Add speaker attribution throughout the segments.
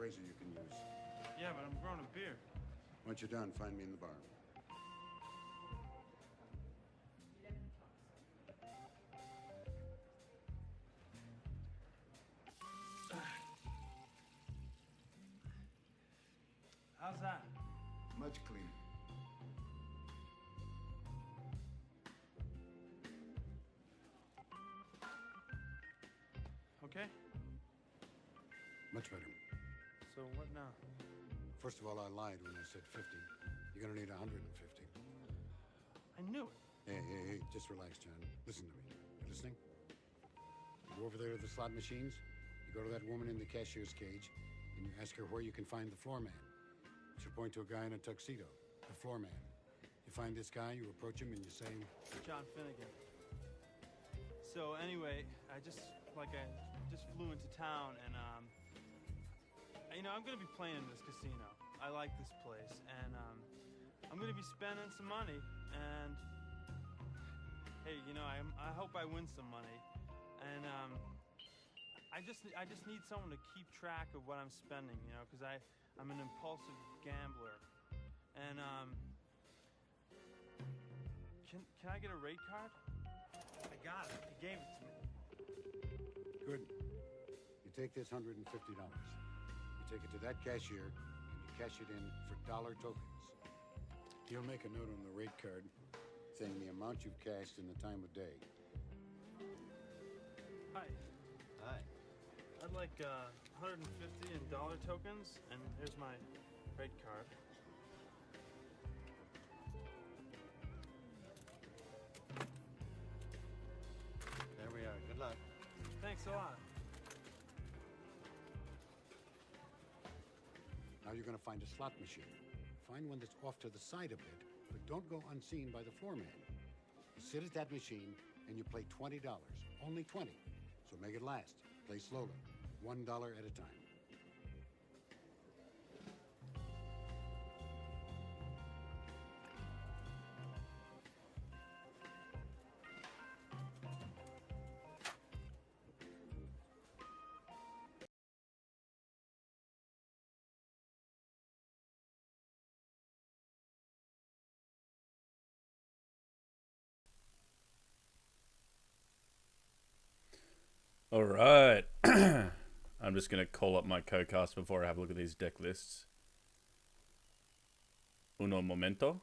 Speaker 1: razor you can use.
Speaker 2: Yeah, but I'm growing a beard.
Speaker 1: Once you're done, find me in the bar.
Speaker 2: How's that?
Speaker 1: Much cleaner.
Speaker 2: Okay.
Speaker 1: Much better.
Speaker 2: So what now?
Speaker 1: First of all, I lied when I said 50. You're gonna need 150.
Speaker 2: I knew it.
Speaker 1: Hey, just relax, John. Listen to me. You listening? You go over there to the slot machines, you go to that woman in the cashier's cage, and you ask her where you can find the floor man. She'll point to a guy in a tuxedo, the floor man. You find this guy, you approach him, and you say,
Speaker 2: John Finnegan. So anyway, I just flew into town, and I'm gonna be playing in this casino. I like this place, and I'm gonna be spending some money. And hey, I hope I win some money. And I just need someone to keep track of what I'm spending, because I'm an impulsive gambler. And can I get a rate card? I got it. He gave it to me.
Speaker 1: good. You take this $150. You take it to that cashier, and you cash it in for dollar tokens. He'll make a note on the rate card saying the amount you've cashed and the time of day.
Speaker 2: Hi.
Speaker 3: Hi.
Speaker 2: I'd like 150 in dollar tokens, and here's my rate card.
Speaker 3: There we are. Good luck.
Speaker 2: Thanks a lot.
Speaker 1: Now you're going to find a slot machine. Find one that's off to the side a bit, but don't go unseen by the floor man. You sit at that machine and you play $20. Only 20. So make it last. Play slowly. $1 at a time.
Speaker 4: All right. I'm just going to call up my co-cast before I have a look at these deck lists. Uno momento.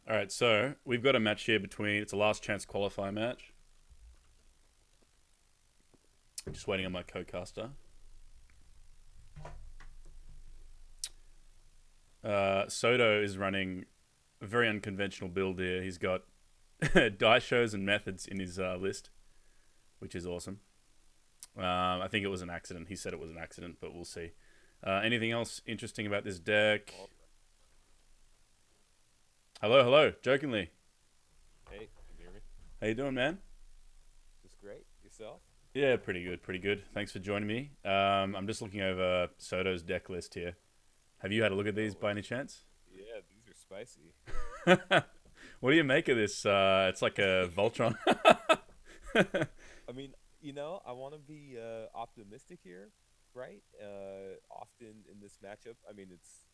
Speaker 4: All right, so we've got a match here between, it's a last chance qualifier match. Just waiting on my co-caster. Soto is running a very unconventional build here. He's got die shows and methods in his list, which is awesome. I think it was an accident. He said it was an accident, but we'll see. Anything else interesting about this deck? Hello, jokingly.
Speaker 5: Hey, can you hear me?
Speaker 4: How you doing, man?
Speaker 5: Just great. Yourself?
Speaker 4: Yeah, pretty good. Thanks for joining me. I'm just looking over Soto's deck list here. Have you had a look at these by any chance?
Speaker 5: Yeah, these are spicy.
Speaker 4: What do you make of this? It's like a Voltron.
Speaker 5: I mean, I want to be optimistic here, right? Often in this matchup, I mean, it's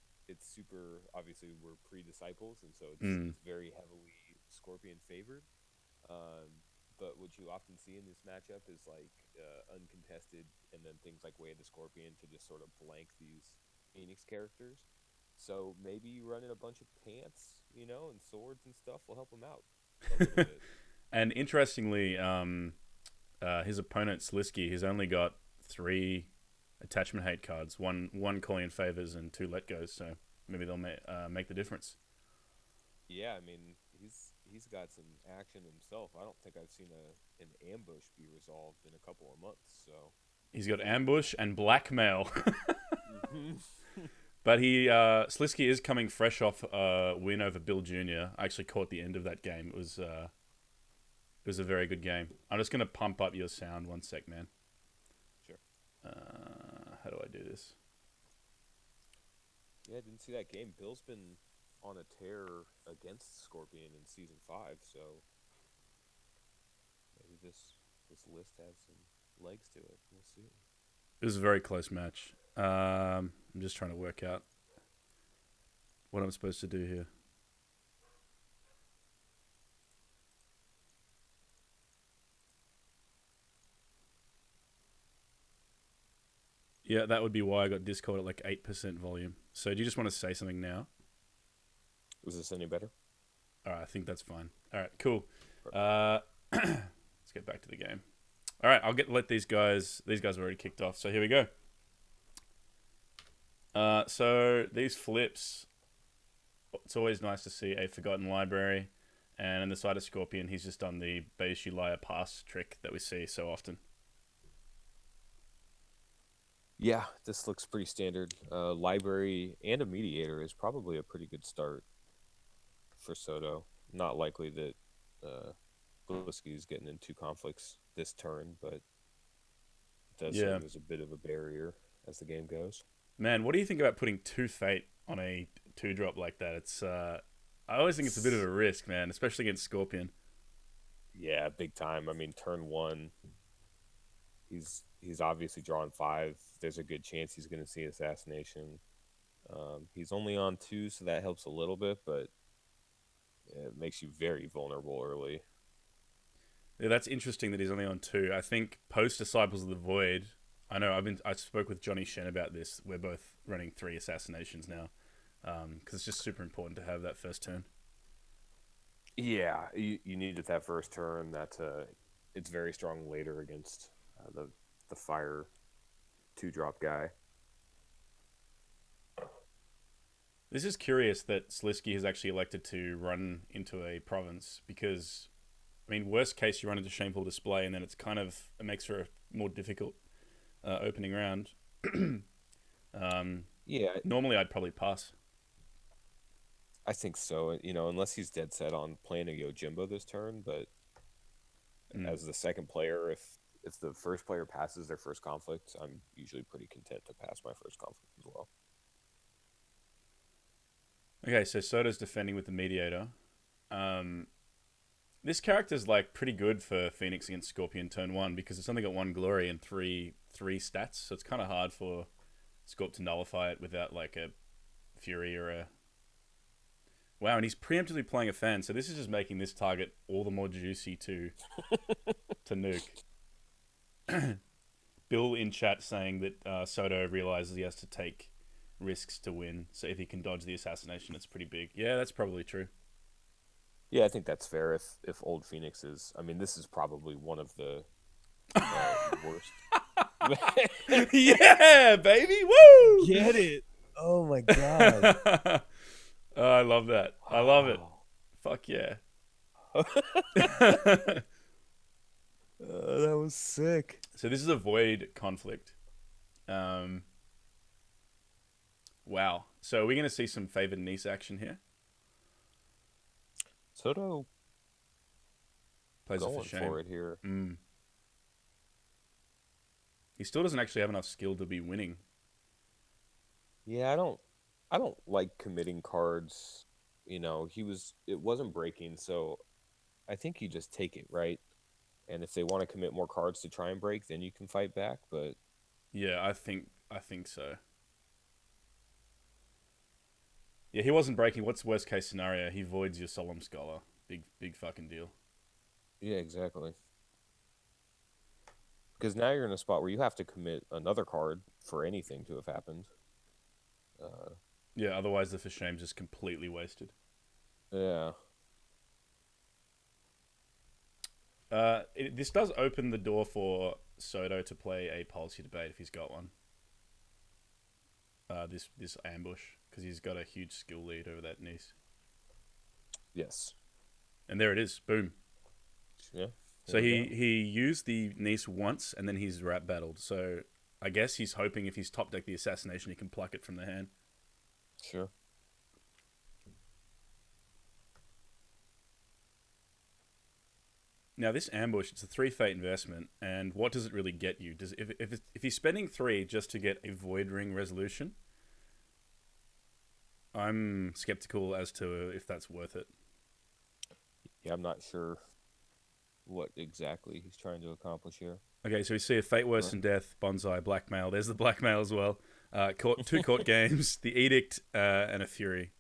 Speaker 5: super, obviously we're pre-disciples, and so it's very heavily Scorpion favored. But what you often see in this matchup is like uncontested, and then things like Way of the Scorpion to just sort of blank these Phoenix characters. So maybe running a bunch of pants, and swords and stuff will help him out a little bit.
Speaker 4: And interestingly, his opponent Sliski, he's only got 3 attachment hate cards, one calling in favors and 2 let goes. So maybe they'll make the difference.
Speaker 5: Yeah, I mean, he's got some action himself. I don't think I've seen an ambush be resolved in a couple of months. So
Speaker 4: he's got ambush and blackmail. But Sliski is coming fresh off a win over Bill Jr. I actually caught the end of that game. It was a very good game. I'm just gonna pump up your sound 1 sec, man.
Speaker 5: Sure.
Speaker 4: How do I do this?
Speaker 5: Yeah, I didn't see that game. Bill's been on a tear against Scorpion in season 5, so maybe this list has some legs to it. We'll see.
Speaker 4: It was a very close match. I'm just trying to work out what I'm supposed to do here. Yeah, that would be why I got Discord at like 8% volume. So do you just want to say something now?
Speaker 5: Was this any better?
Speaker 4: All right, I think that's fine. All right, cool. Let's get back to the game. All right, let these guys have already kicked off. So here we go. So these flips, it's always nice to see a Forgotten Library. And on the side of Scorpion, he's just done the Beishu Liar pass trick that we see so often.
Speaker 5: Yeah, this looks pretty standard. Library and a Mediator is probably a pretty good start for Soto. Not likely that Sliski is getting into conflicts this turn, but it does serve as a bit of a barrier as the game goes.
Speaker 4: Man, what do you think about putting 2 Fate on a 2-drop like that? It's I always think it's a bit of a risk, man, especially against Scorpion.
Speaker 5: Yeah, big time. I mean, turn 1, he's obviously drawn 5. There's a good chance he's going to see Assassination. He's only on 2, so that helps a little bit, but it makes you very vulnerable early.
Speaker 4: Yeah, that's interesting that he's only on 2. I think post Disciples of the Void, I spoke with Johnny Shen about this. We're both running 3 Assassinations now, because it's just super important to have that first turn.
Speaker 5: Yeah, you need it that first turn. It's very strong later against the fire 2-drop guy.
Speaker 4: This is curious that Sliski has actually elected to run into a province because, I mean, worst case you run into Shameful Display and then it makes for a more difficult opening round.
Speaker 5: Yeah.
Speaker 4: Normally I'd probably pass.
Speaker 5: I think so. Unless he's dead set on playing a Yojimbo this turn, but as the second player, if the first player passes their first conflict, I'm usually pretty content to pass my first conflict as well.
Speaker 4: Okay, so Soto's defending with the Mediator. This character's like pretty good for Phoenix against Scorpion turn 1 because it's only got 1 glory and three stats, so it's kind of hard for Scorp to nullify it without like a Fury or a... Wow, and he's preemptively playing a fan, so this is just making this target all the more juicy to nuke. Bill in chat saying that Soto realizes he has to take risks to win, so if he can dodge the assassination, it's pretty big. Yeah, that's probably true.
Speaker 5: Yeah, I think that's fair. If Old Phoenix is... I mean, this is probably one of the worst.
Speaker 4: Yeah, baby! Woo!
Speaker 5: Get it! Oh, my God.
Speaker 4: Oh, I love that. I love it. Fuck yeah.
Speaker 5: That was sick.
Speaker 4: So this is a Void conflict. Wow. So are we going to see some favored niece action here?
Speaker 5: Soto
Speaker 4: plays
Speaker 5: going for it here.
Speaker 4: He still doesn't actually have enough skill to be winning.
Speaker 5: Yeah, I don't like committing cards. It wasn't breaking, so I think you just take it, right? And if they want to commit more cards to try and break, then you can fight back, but
Speaker 4: yeah, I think so. Yeah, he wasn't breaking. What's worst case scenario? He voids your Solemn Scholar. Big fucking deal.
Speaker 5: Yeah, exactly. Because now you're in a spot where you have to commit another card for anything to have happened.
Speaker 4: Yeah, otherwise the fish shame's just completely wasted.
Speaker 5: Yeah.
Speaker 4: This does open the door for Soto to play a policy debate if he's got one. This ambush, because he's got a huge skill lead over that niece.
Speaker 5: Yes.
Speaker 4: And there it is. Boom.
Speaker 5: Yeah.
Speaker 4: So he used the niece once, and then he's rap battled. So I guess he's hoping if he's top deck the assassination, he can pluck it from the hand.
Speaker 5: Sure.
Speaker 4: Now this ambush, it's a 3 fate investment, and what does it really get you? Does if you're spending 3 just to get a Void Ring resolution, I'm skeptical as to if that's worth it.
Speaker 5: Yeah, I'm not sure what exactly he's trying to accomplish here.
Speaker 4: Okay, so we see a Fate Worse Than Death, Bonsai, Blackmail. There's the Blackmail as well. Two court games, the Edict, and a Fury.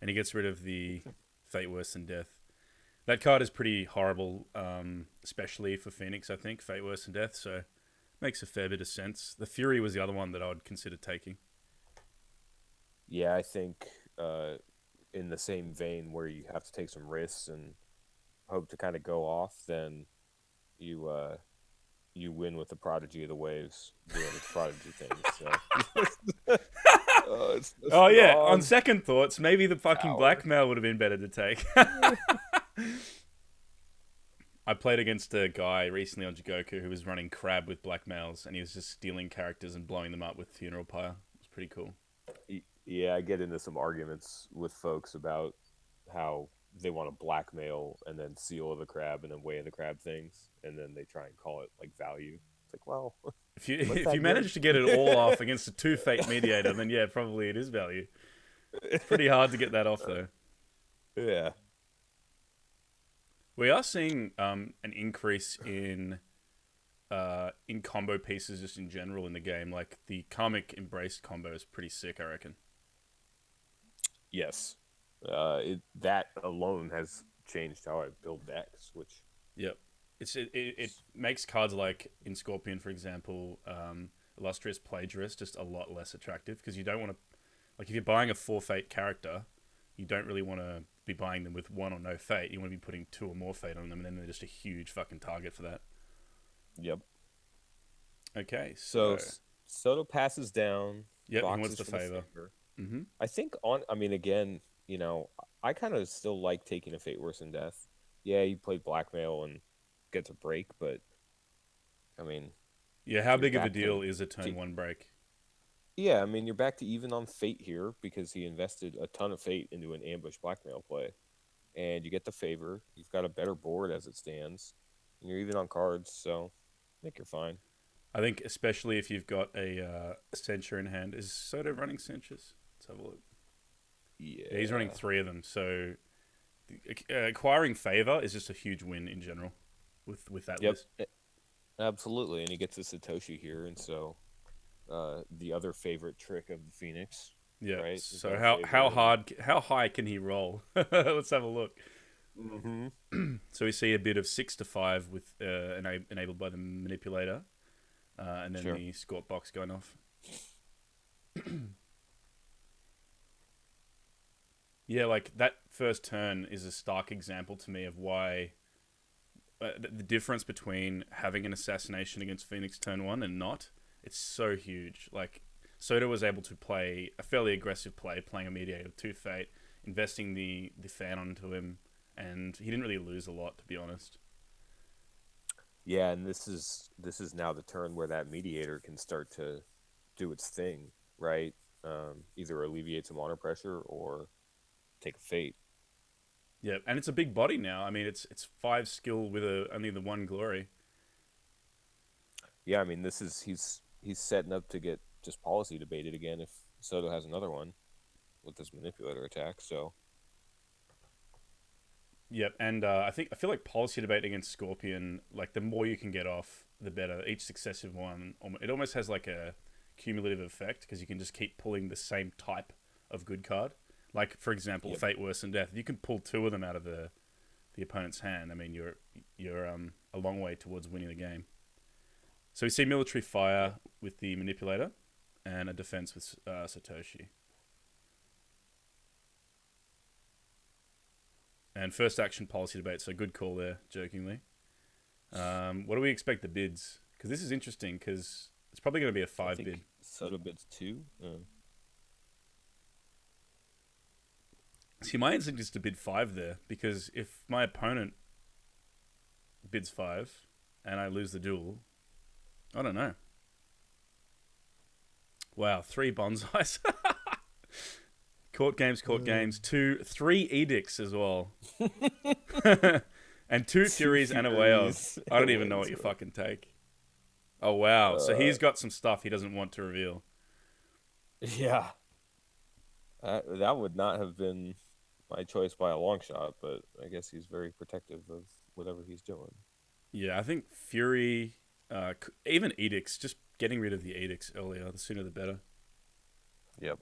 Speaker 4: And he gets rid of the Fate Worse Than Death. That card is pretty horrible, especially for Phoenix, I think. Fate Worse Than Death, so makes a fair bit of sense. The Fury was the other one that I would consider taking.
Speaker 5: Yeah, I think in the same vein where you have to take some risks and hope to kind of go off, then you win with the Prodigy of the Waves doing its Prodigy thing. So.
Speaker 4: Oh yeah, on second thoughts, maybe the fucking Blackmail would have been better to take. I played against a guy recently on Jigoku who was running Crab with Blackmails, and he was just stealing characters and blowing them up with Funeral Pyre. It was pretty cool.
Speaker 5: Yeah, I get into some arguments with folks about how they want to blackmail and then seal of the crab and then weigh the crab things, and then they try and call it like value. It's like, well,
Speaker 4: if you manage to get it all off against a 2 fate mediator, then yeah, probably it is value. It's pretty hard to get that off though.
Speaker 5: Yeah.
Speaker 4: We are seeing an increase in combo pieces just in general in the game. Like the Karmic Embraced combo is pretty sick, I reckon.
Speaker 5: Yes. That alone has changed how I build decks, which...
Speaker 4: Yep. It makes cards like, in Scorpion, for example, Illustrious Plagiarist just a lot less attractive, because you don't want to... Like, if you're buying a 4 fate character, you don't really want to be buying them with 1 or no fate. You want to be putting 2 or more fate on them, and then they're just a huge fucking target for that.
Speaker 5: Yep.
Speaker 4: Okay,
Speaker 5: so Soto passes down.
Speaker 4: Yep, he wants the favor. Mm-hmm.
Speaker 5: I think again, I kind of still like taking a Fate Worse Than Death. Yeah, you played Blackmail and gets a break, but I mean...
Speaker 4: Yeah, how big of a deal is a turn 1 break?
Speaker 5: Yeah, I mean, you're back to even on Fate here because he invested a ton of Fate into an ambush Blackmail play. And you get the favor. You've got a better board as it stands. And you're even on cards, so I think you're fine.
Speaker 4: I think especially if you've got a Censure in hand. Is Soto running Censures? Let's have a look. Yeah, he's running 3 of them. So acquiring favor is just a huge win in general with that list.
Speaker 5: Absolutely, and he gets a Satoshi here, and so the other favorite trick of the Phoenix.
Speaker 4: Yeah.
Speaker 5: Right?
Speaker 4: So how high can he roll? Let's have a look.
Speaker 5: Mm-hmm.
Speaker 4: So we see a bit of 6 to 5 with enabled by the manipulator, and then the Scorp box going off. Yeah, like that first turn is a stark example to me of why the difference between having an assassination against Phoenix turn 1 and not. It's so huge. Like, Soto was able to play a fairly aggressive play, playing a mediator with 2 fate, investing the fan onto him, and he didn't really lose a lot, to be honest.
Speaker 5: Yeah, and this is now the turn where that mediator can start to do its thing, right? Either alleviate some honor pressure or take a fate.
Speaker 4: Yeah, and it's a big body now. I mean, it's 5 skill with only the 1 glory.
Speaker 5: Yeah, I mean, he's setting up to get just policy debated again if Soto has another one with this manipulator attack. So.
Speaker 4: Yep, and I feel like policy debate against Scorpion, like the more you can get off, the better. Each successive one, it almost has like a cumulative effect because you can just keep pulling the same type of good card. Like, for example, Fate Worse Than Death. If you can pull 2 of them out of the opponent's hand, I mean, you're a long way towards winning the game. So we see Military Fire with the manipulator and a defense with Satoshi. And first action policy debate, so good call there, jokingly. What do we expect the bids? Because this is interesting, because it's probably going to be a 5 bid.
Speaker 5: Soto bids 2.
Speaker 4: See, my instinct is to bid 5 there, because if my opponent bids 5 and I lose the duel, I don't know. Wow, 3 bonsais. Court games. 3 edicts as well. And 2 Furies and a way of. I don't even know what you fucking take. Oh, wow. So he's got some stuff he doesn't want to reveal.
Speaker 5: Yeah. That would not have been my choice by a long shot, but I guess he's very protective of whatever he's doing.
Speaker 4: Yeah, I think Fury, even edicts, just getting rid of the edicts earlier, the sooner the better.
Speaker 5: Yep.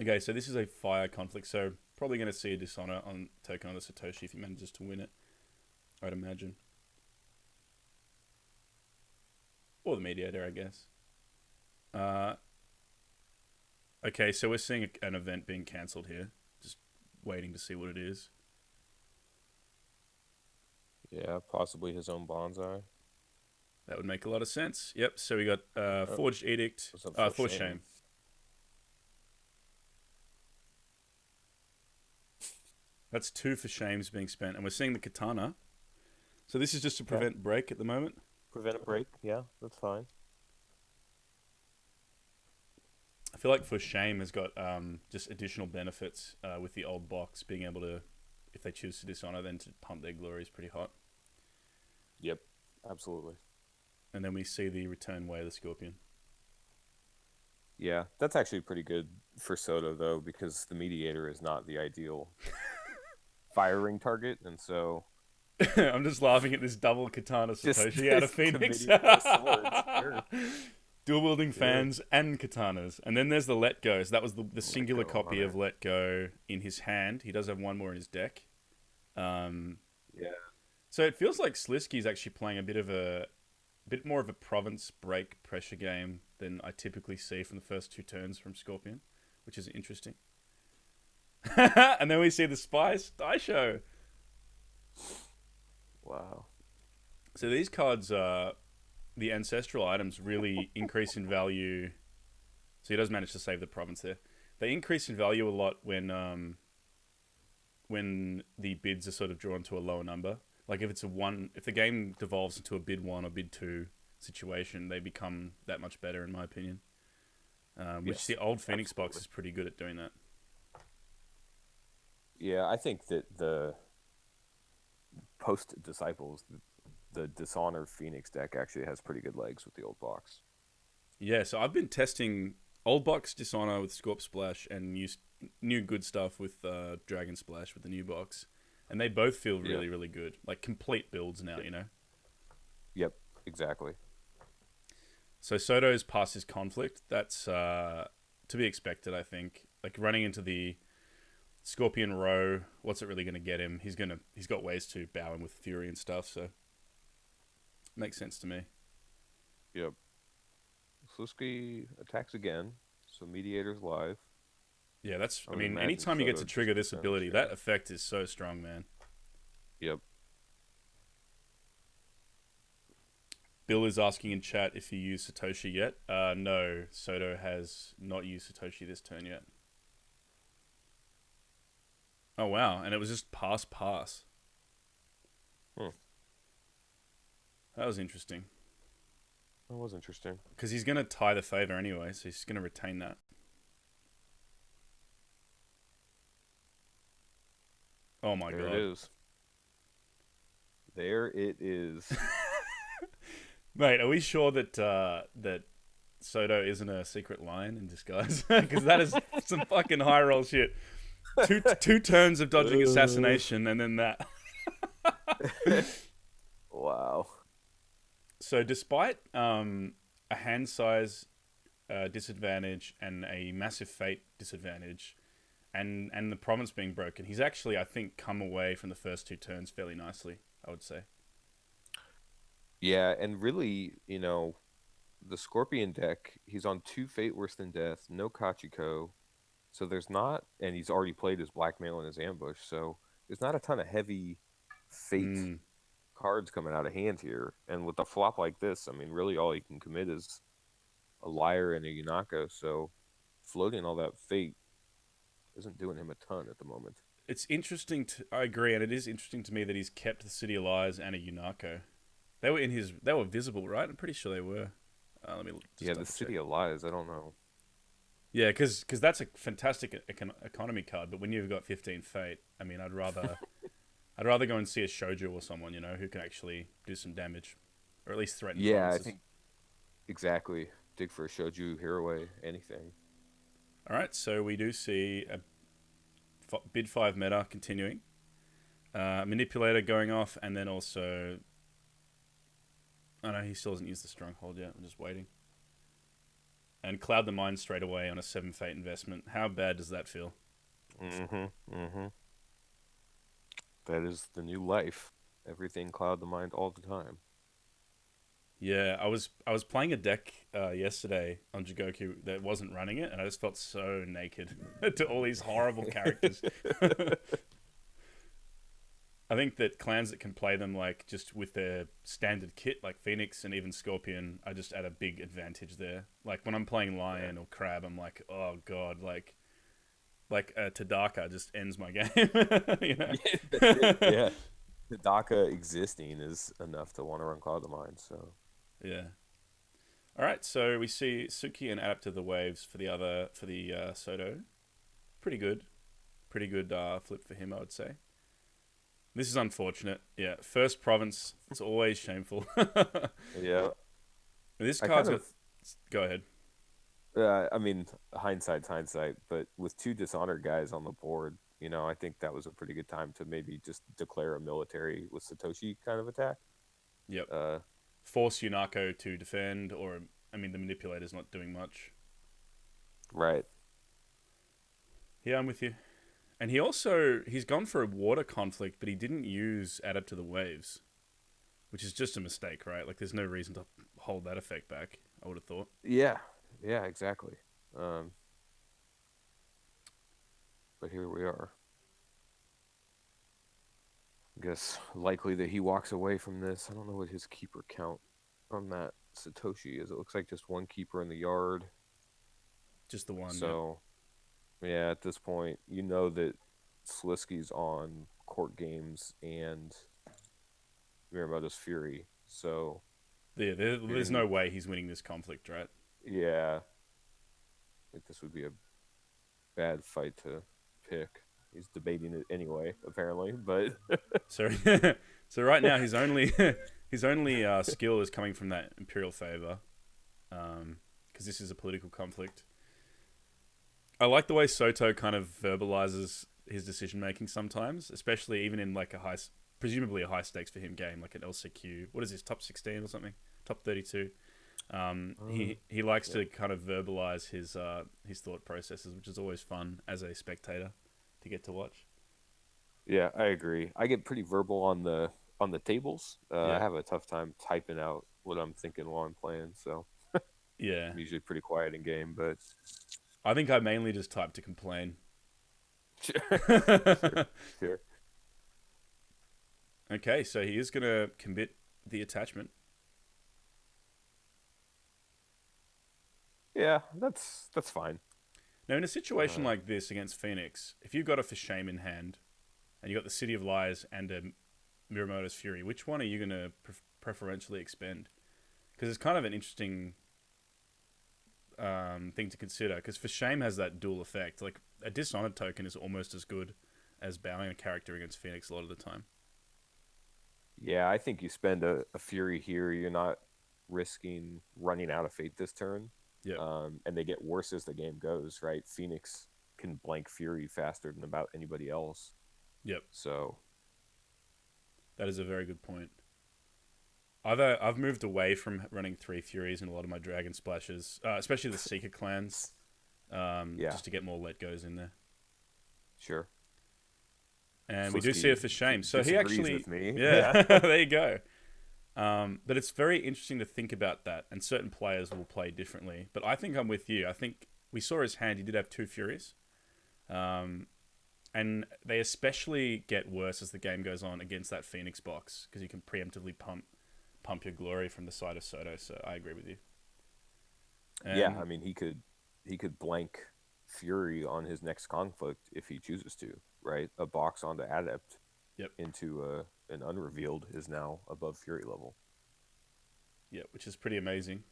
Speaker 4: Okay, so this is a fire conflict, so probably going to see a Dishonor on token on the Satoshi if he manages to win it, I'd imagine. Or the Mediator, I guess. Okay, so we're seeing an event being cancelled here. Just waiting to see what it is.
Speaker 5: Yeah, possibly his own bonsai.
Speaker 4: That would make a lot of sense. Yep, so we got Forged Edict, Forged Shame. That's 2 for shames being spent, and we're seeing the Katana. So this is just to prevent break at the moment?
Speaker 5: Prevent a break, yeah, that's fine.
Speaker 4: I feel like for shame has got just additional benefits with the old box, being able to, if they choose to Dishonor, then to pump their glory is pretty hot.
Speaker 5: Yep, absolutely.
Speaker 4: And then we see the return way of the Scorpion.
Speaker 5: Yeah, that's actually pretty good for Soto, though, because the Mediator is not the ideal firing target, and so...
Speaker 4: I'm just laughing at this double Katana Satoshi out of Phoenix. Dual wielding fans and katanas. And then there's the Let Go. So that was the singular copy of Let Go in his hand. He does have one more in his deck.
Speaker 5: Yeah.
Speaker 4: So it feels like Sliski's actually playing a bit more of a province break pressure game than I typically see from the first 2 turns from Scorpion, which is interesting. And then we see the Spice Die Show.
Speaker 5: Wow.
Speaker 4: So these cards, the ancestral items really increase in value. So he does manage to save the province there. They increase in value a lot when the bids are sort of drawn to a lower number. Like if the game devolves into a bid 1 or bid 2 situation, they become that much better, in my opinion. Which the old Phoenix box is pretty good at doing that.
Speaker 5: Yeah, I think that the post-Disciples, the Dishonor Phoenix deck actually has pretty good legs with the old box.
Speaker 4: Yeah, so I've been testing old box Dishonor with Scorp Splash and new good stuff with Dragon Splash with the new box. And they both feel really, really good. Like complete builds now, you know?
Speaker 5: Yep, exactly.
Speaker 4: So Soto's past his conflict. That's to be expected, I think. Like running into the Scorpion row, what's it really going to get him? He's got ways to bow him with Fury and stuff, so makes sense to me.
Speaker 5: Yep. Sliski attacks again, so Mediator's live.
Speaker 4: Yeah, I mean, anytime you get to trigger this ability, that effect is so strong, man.
Speaker 5: Yep.
Speaker 4: Bill is asking in chat if he used Satoshi yet. No, Soto has not used Satoshi this turn yet. Oh, wow. And it was just pass.
Speaker 5: Hmm.
Speaker 4: That was interesting.
Speaker 5: That was interesting.
Speaker 4: Because he's going to tie the favor anyway, so he's going to retain that. Oh, my God.
Speaker 5: There it is. There it is.
Speaker 4: Mate, are we sure that that Soto isn't a secret lion in disguise? Because that is some fucking high roll shit. Two turns of dodging assassination and then that.
Speaker 5: Wow.
Speaker 4: So despite a hand size disadvantage and a massive fate disadvantage and the province being broken, he's actually, I think, come away from the first 2 turns fairly nicely, I would say.
Speaker 5: Yeah, and really, the Scorpion deck, he's on 2 Fate Worse Than Death, no Kachiko. So there's not, and he's already played his Blackmail and his Ambush, so there's not a ton of heavy Fate cards coming out of hand here. And with a flop like this, I mean, really all he can commit is a Liar and a Yunako, so floating all that Fate isn't doing him a ton at the moment.
Speaker 4: It's interesting I agree, and it is interesting to me that he's kept the City of Lies and a Yunako. They were visible, right? I'm pretty sure they were. Let me
Speaker 5: the City of Lies, I don't know.
Speaker 4: Yeah, because that's a fantastic economy card, but when you've got 15 fate, I mean, I'd rather go and see a shoujo or someone, you know, who can actually do some damage, or at least threaten
Speaker 5: Yeah, I
Speaker 4: provinces.
Speaker 5: think exactly. Dig for a shoju, Hiraway, anything.
Speaker 4: All right, so we do see a bid 5 meta continuing, manipulator going off, and then also, oh no, he still hasn't used the stronghold yet. I'm just waiting. And cloud the mind straight away on a 7 fate investment. How bad does that feel?
Speaker 5: That is the new life. Everything cloud the mind all the time.
Speaker 4: Yeah, I was playing a deck yesterday on Jigoku that wasn't running it, and I just felt so naked to all these horrible characters. I think that clans that can play them like just with their standard kit, like Phoenix and even Scorpion, are just at a big advantage there. Like when I'm playing Lion or Crab, I'm like, oh god, like Tadaka just ends my game. You know?
Speaker 5: Yeah. The Daka existing is enough to want to run Cloud the Mind, so
Speaker 4: Yeah. All right, so we see Suki and Adapt to the Waves for the Soto. Pretty good flip for him, I would say. This is unfortunate. Yeah, first province. It's always shameful.
Speaker 5: yeah.
Speaker 4: This
Speaker 5: I
Speaker 4: card's
Speaker 5: kind
Speaker 4: got. Go ahead.
Speaker 5: I mean, hindsight's hindsight, but with 2 Dishonored guys on the board, you know, I think that was a pretty good time to maybe just declare a military with Satoshi kind of attack.
Speaker 4: Yep.
Speaker 5: Uh,
Speaker 4: Force Yunako to defend, or I mean, the manipulator's not doing much.
Speaker 5: right.
Speaker 4: Yeah, I'm with you. And he's gone for a water conflict, but he didn't use Adapt to the Waves, which is just a mistake, right? Like, there's no reason to hold that effect back, I would have thought.
Speaker 5: Yeah. Yeah, exactly. But here we are. I guess likely that he walks away from this. I don't know what his keeper count on that Satoshi is. It looks like just 1 keeper in the yard.
Speaker 4: Just the one.
Speaker 5: So, yeah, at this point, you know that Sliski's on Court Games and Miramoto's Fury. So,
Speaker 4: yeah there's no way he's winning this conflict, right?
Speaker 5: yeah, I think this would be a bad fight to pick. He's debating it anyway, apparently, but
Speaker 4: So, so right now his only skill is coming from that Imperial favor, because this is a political conflict. I like the way Soto kind of verbalizes his decision making sometimes, especially even in like presumably a high stakes for him game, like an LCQ. What is this, top 16 or something? Top 32. He likes to kind of verbalize his thought processes, which is always fun as a spectator to get to watch.
Speaker 5: yeah, I agree. I get pretty verbal on the tables. I have a tough time typing out what I'm thinking while I'm playing, so
Speaker 4: Yeah,
Speaker 5: I'm usually pretty quiet in game, but
Speaker 4: I think I mainly just type to complain.
Speaker 5: sure.
Speaker 4: Okay, so he is gonna commit the attachment.
Speaker 5: Yeah, that's fine.
Speaker 4: Now, in a situation like this against Phoenix, if you've got a For Shame in hand, and you got the City of Lies and a Miramoto's Fury, which one are you going to preferentially expend? Because it's kind of an interesting thing to consider, because For Shame has that dual effect. Like, a Dishonored token is almost as good as bowing a character against Phoenix a lot of the time.
Speaker 5: Yeah, I think you spend a Fury here, you're not risking running out of Fate this turn.
Speaker 4: Yeah.
Speaker 5: And they get worse as the game goes, right? Phoenix can blank Fury faster than about anybody else.
Speaker 4: Yep.
Speaker 5: So
Speaker 4: that is a very good point. I've moved away from running 3 Furies in a lot of my Dragon Splashes, especially the Seeker clans, just to get more let goes in there.
Speaker 5: Sure.
Speaker 4: And
Speaker 5: Sliski
Speaker 4: we do see it For Shame. So he actually,
Speaker 5: with me.
Speaker 4: yeah. There you go. But it's very interesting to think about that, and certain players will play differently. But I think I'm with you. I think we saw his hand. He did have 2 Furies. And they especially get worse as the game goes on against that Phoenix box, because you can preemptively pump your glory from the side of Soto. So I agree with you. And
Speaker 5: yeah, I mean he could blank Fury on his next conflict if he chooses to, right? A box onto Adept into an unrevealed is now above Fury level.
Speaker 4: Yeah, which is pretty amazing.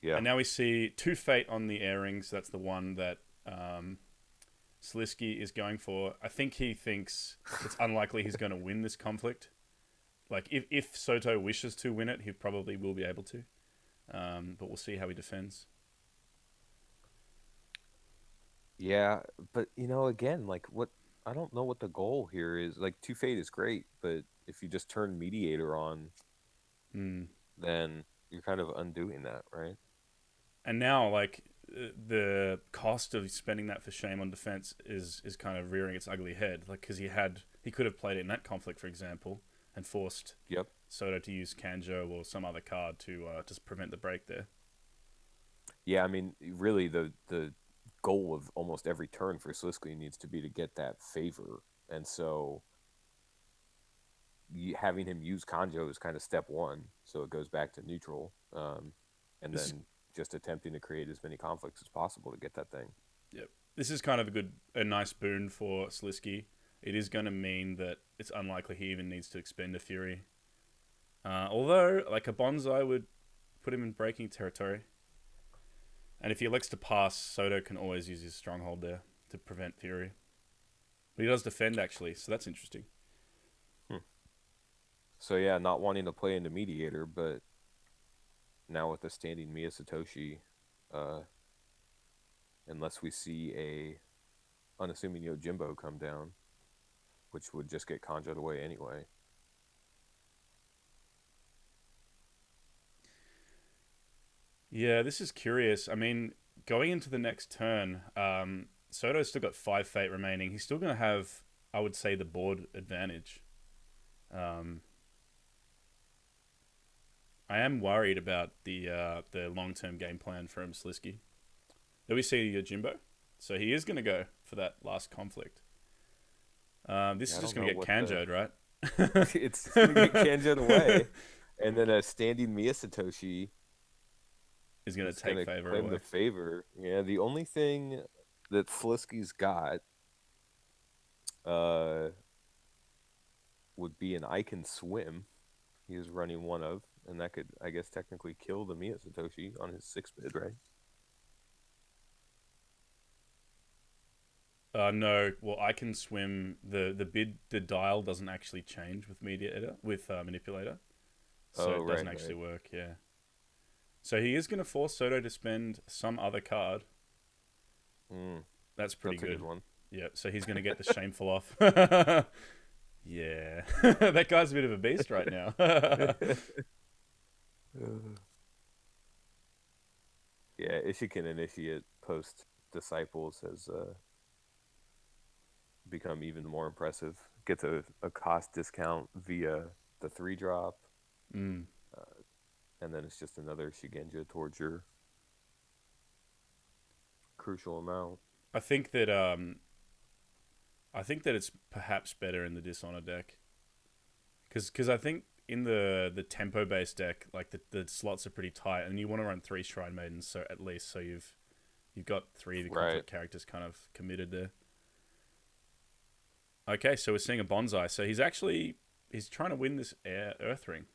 Speaker 5: Yeah.
Speaker 4: And now we see 2 Fate on the air rings. That's the one that Sliski is going for. I think he thinks it's unlikely he's going to win this conflict. Like, if Soto wishes to win it, he probably will be able to. But we'll see how he defends.
Speaker 5: Yeah, but again, like what I don't know what the goal here is. Like 2 Fate is great, but if you just turn Mediator on, then you're kind of undoing that, right?
Speaker 4: And now, like, the cost of spending that for shame on defense is kind of rearing its ugly head. Like, because he could have played it in that conflict, for example, and forced Soto to use Kanjo or some other card to just prevent the break there.
Speaker 5: Yeah, I mean, really, the goal of almost every turn for Sliski needs to be to get that favor, and so having him use Kanjo is kind of step one, so it goes back to neutral, and then just attempting to create as many conflicts as possible to get that thing.
Speaker 4: Yep. This is kind of a nice boon for Sliski. It is going to mean that it's unlikely he even needs to expend a Fury. Although, like, a Bonsai would put him in breaking territory. And if he elects to pass, Soto can always use his Stronghold there to prevent Fury. But he does defend, actually, so that's interesting.
Speaker 5: So, yeah, not wanting to play into Mediator, but now with the standing Mia Satoshi, unless we see a unassuming Yojimbo come down, which would just get Kanjo'd away anyway.
Speaker 4: Yeah, this is curious. I mean, going into the next turn, Soto's still got 5 Fate remaining. He's still going to have, I would say, the board advantage. I am worried about the long-term game plan for him, Sliski. There we see Yojimbo. So he is going to go for that last conflict. This is just going to get Kanjo'd, right?
Speaker 5: It's going to get Kanjo'd away. And then a standing Mia Satoshi
Speaker 4: is going to take favor
Speaker 5: claim
Speaker 4: away.
Speaker 5: the favor. Yeah, the only thing that Sliski's got would be an I Can Swim. He is running one of, and that could, I guess, technically kill the Mia Satoshi on his 6 bid, right?
Speaker 4: No. Well, I Can Swim. The dial doesn't actually change with Manipulator, so it doesn't actually work. Yeah. So he is going to force Soto to spend some other card. That's pretty good.
Speaker 5: A good one.
Speaker 4: Yeah. So he's going to get the shameful off. Yeah, that guy's a bit of a beast right now.
Speaker 5: Yeah, Ishikin Initiate post Disciples has become even more impressive. Gets a cost discount via the 3-drop. And then it's just another Shigenja towards your crucial amount.
Speaker 4: I think that it's perhaps better in the Dishonor deck. Because I think in the tempo-based deck, like the slots are pretty tight, and you want to run 3 Shrine Maidens, so at least so you've got 3 of the conflict characters kind of committed there. Okay, so we're seeing a Bonsai. So he's trying to win this Earth Ring.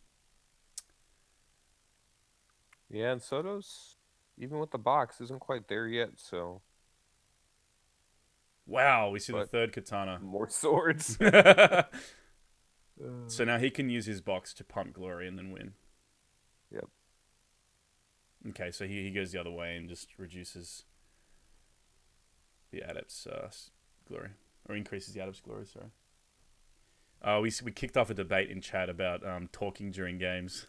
Speaker 5: Yeah, and Soto's, even with the box, isn't quite there yet, so...
Speaker 4: Wow, we see the 3rd Katana.
Speaker 5: More swords.
Speaker 4: So now he can use his box to pump Glory and then win.
Speaker 5: Yep.
Speaker 4: Okay, so he goes the other way and just reduces the Adept's Glory. Or increases the Adept's Glory, sorry. We kicked off a debate in chat about talking during games.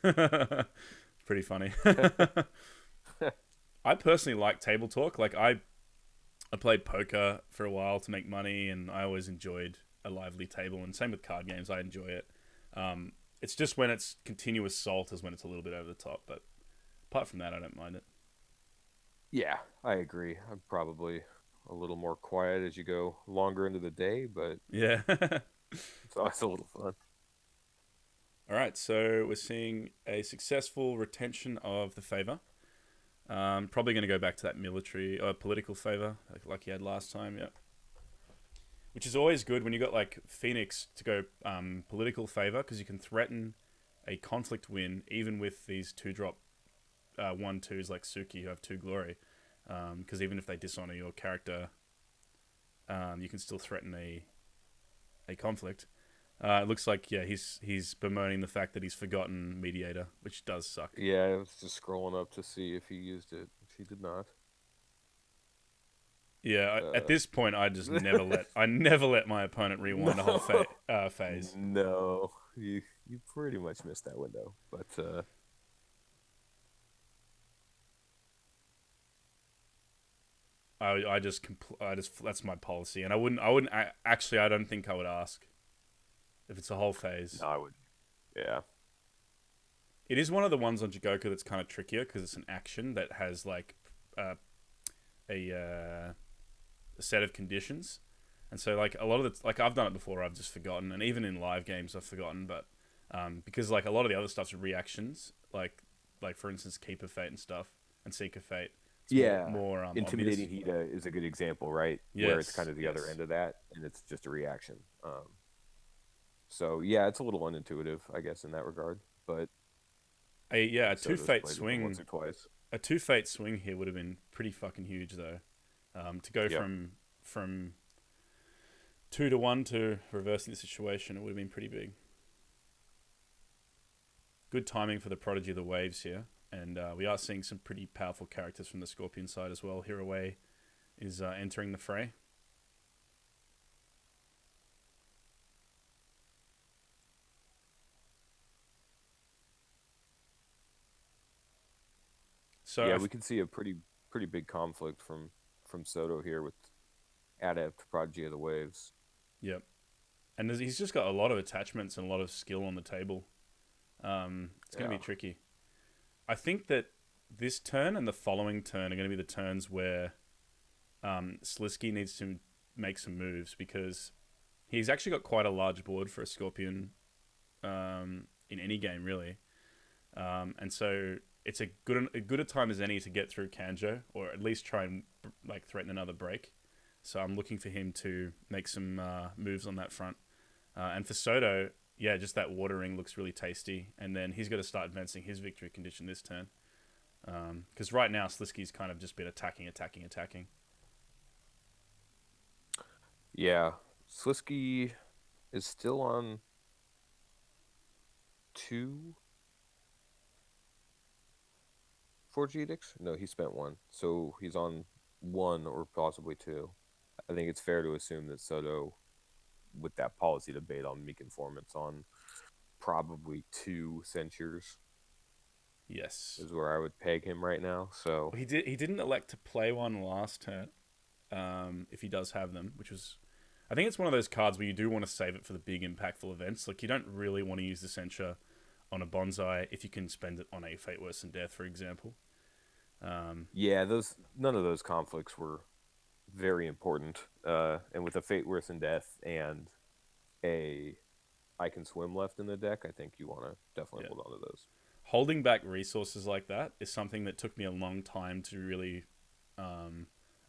Speaker 4: Pretty funny. I personally like table talk. Like, I played poker for a while to make money, and I always enjoyed a lively table. And same with card games, I enjoy it. It's just when it's continuous salt is when it's a little bit over the top. But apart from that, I don't mind it.
Speaker 5: Yeah, I agree. I'm probably a little more quiet as you go longer into the day, but
Speaker 4: yeah,
Speaker 5: it's always a little fun.
Speaker 4: All right, so we're seeing a successful retention of the favor. Probably going to go back to that military or political favor like he had last time, yeah. Which is always good when you got like Phoenix to go political favor, because you can threaten a conflict win even with these 2-drop 1/2s like Suki who have 2 glory, because even if they dishonor your character, you can still threaten a conflict. It looks like he's bemoaning the fact that he's forgotten mediator, which does suck.
Speaker 5: Yeah, I was just scrolling up to see if he used it. He did not.
Speaker 4: Yeah, at this point, I just never let my opponent rewind a whole phase.
Speaker 5: No, you pretty much missed that window. But
Speaker 4: I just that's my policy, and I don't think I would ask if it's a whole phase.
Speaker 5: no, I would. Yeah,
Speaker 4: It is one of the ones on Jigoku that's kind of trickier because it's an action that has like a set of conditions, and so like a lot of the, like I've done it before, I've just forgotten, and even in live games I've forgotten, but because like a lot of the other stuff's reactions, like for instance Keeper Fate and stuff and Seeker Fate. It's
Speaker 5: yeah.
Speaker 4: more
Speaker 5: Intimidating
Speaker 4: obvious.
Speaker 5: Hida is a good example, right?
Speaker 4: Yes,
Speaker 5: Where it's kind of the other end of that, and it's just a reaction. So yeah, it's a little unintuitive, I guess, in that regard. But
Speaker 4: A 2
Speaker 5: Soto's
Speaker 4: Fate
Speaker 5: played it
Speaker 4: swing.
Speaker 5: once or twice.
Speaker 4: A 2 Fate swing here would have been pretty fucking huge though. To go from 2 to 1 to reversing the situation, it would have been pretty big. Good timing for the Prodigy of the Waves here, and we are seeing some pretty powerful characters from the Scorpion side as well. Hiraway is entering the fray. So
Speaker 5: yeah, we can see a pretty big conflict from Soto here with Adept Prodigy of the Waves.
Speaker 4: Yep. And he's just got a lot of attachments and a lot of skill on the table. It's going to be tricky. I think that this turn and the following turn are going to be the turns where Sliski needs to make some moves, because he's actually got quite a large board for a Scorpion in any game, really. And so it's a good a time as any to get through Kanjo, or at least try and like threaten another break. So I'm looking for him to make some moves on that front. And for Soto, yeah, just that Water Ring looks really tasty. And then he's got to start advancing his victory condition this turn. Because right now, Sliski's kind of just been attacking.
Speaker 5: Yeah, Sliski is still on 2 Forge Edicts? No, he spent 1. So he's on 1 or possibly 2. I think it's fair to assume that Soto, with that policy debate on Meek Informants, on probably 2 Censures.
Speaker 4: Yes,
Speaker 5: is where I would peg him right now. So
Speaker 4: he didn't elect to play one last turn, if he does have them, which was, I think it's one of those cards where you do want to save it for the big impactful events. Like you don't really want to use the Censure on a Bonsai if you can spend it on a Fate Worse Than Death, for example.
Speaker 5: Yeah, none of those conflicts were very important. And with a Fate Worse Than Death and a I Can Swim left in the deck, I think you want to definitely hold on to those.
Speaker 4: Holding back resources like that is something that took me a long time to really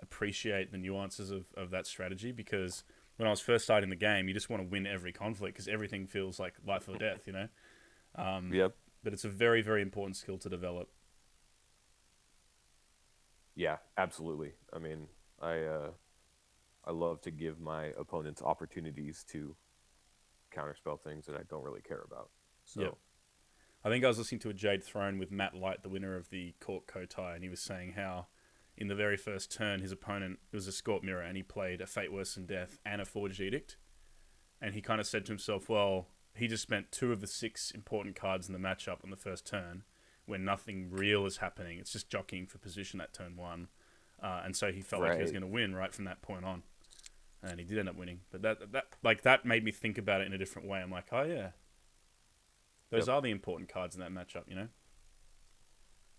Speaker 4: appreciate the nuances of that strategy, because when I was first starting the game, you just want to win every conflict because everything feels like life or death, you know?
Speaker 5: Yep.
Speaker 4: But it's a very, very important skill to develop.
Speaker 5: Yeah, absolutely. I mean, I love to give my opponents opportunities to counterspell things that I don't really care about. So.
Speaker 4: Yep. I think I was listening to a Jade Throne with Matt Light, the winner of the Court Kotai, and he was saying how in the very first turn, his opponent, it was a Scorp Mirror, and he played a Fate Worse Than Death and a Forged Edict. And he kind of said to himself, well, he just spent 2 of the 6 important cards in the matchup on the first turn when nothing real is happening. It's just jockeying for position at turn 1. And so he felt like he was going to win right from that point on. And he did end up winning. But that made me think about it in a different way. I'm like, oh yeah, those are the important cards in that matchup, you know?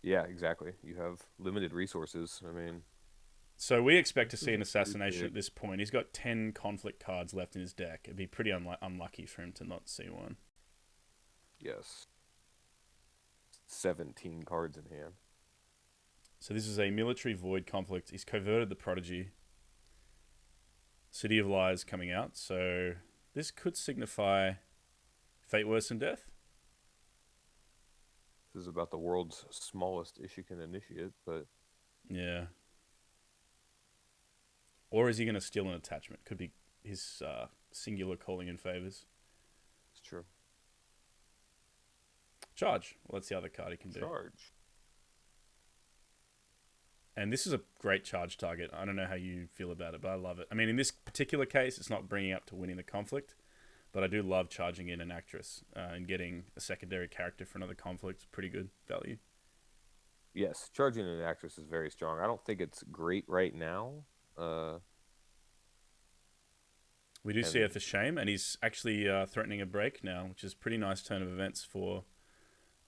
Speaker 5: Yeah, exactly. You have limited resources. I mean,
Speaker 4: so we expect to see an assassination at this point. He's got 10 conflict cards left in his deck. It'd be pretty unlucky for him to not see one.
Speaker 5: Yes. 17 cards in hand.
Speaker 4: So this is a military void conflict. He's coverted the Prodigy. City of Lies coming out. So this could signify Fate Worse Than Death.
Speaker 5: This is about the world's smallest Ishikan initiate, but
Speaker 4: Yeah. Or is he going to steal an attachment? Could be his singular calling in favors.
Speaker 5: it's true.
Speaker 4: Charge. Well, that's the other card he can do.
Speaker 5: Charge.
Speaker 4: And this is a great charge target. I don't know how you feel about it, but I love it. I mean, in this particular case, it's not bringing up to winning the conflict, but I do love charging in an actress and getting a secondary character for another conflict. Pretty good value.
Speaker 5: Yes, charging an actress is very strong. I don't think it's great right now.
Speaker 4: We do see it for shame, and he's actually threatening a break now, which is a pretty nice turn of events for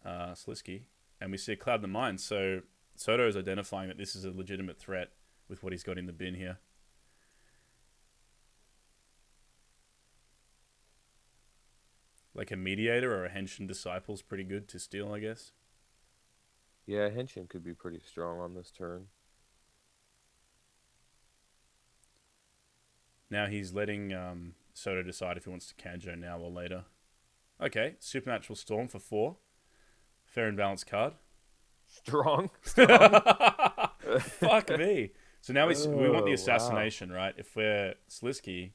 Speaker 4: Sliski. And we see a Cloud in the Mind, so Soto is identifying that this is a legitimate threat with what he's got in the bin here. Like a Mediator or a Henshin Disciple is pretty good to steal, I guess.
Speaker 5: Yeah, Henshin could be pretty strong on this turn.
Speaker 4: Now he's letting Soto decide if he wants to Kanjo now or later. Okay, Supernatural Storm for 4. Fair and balanced card.
Speaker 5: Strong.
Speaker 4: Fuck me. So now we want the assassination, right? If we're Sliski,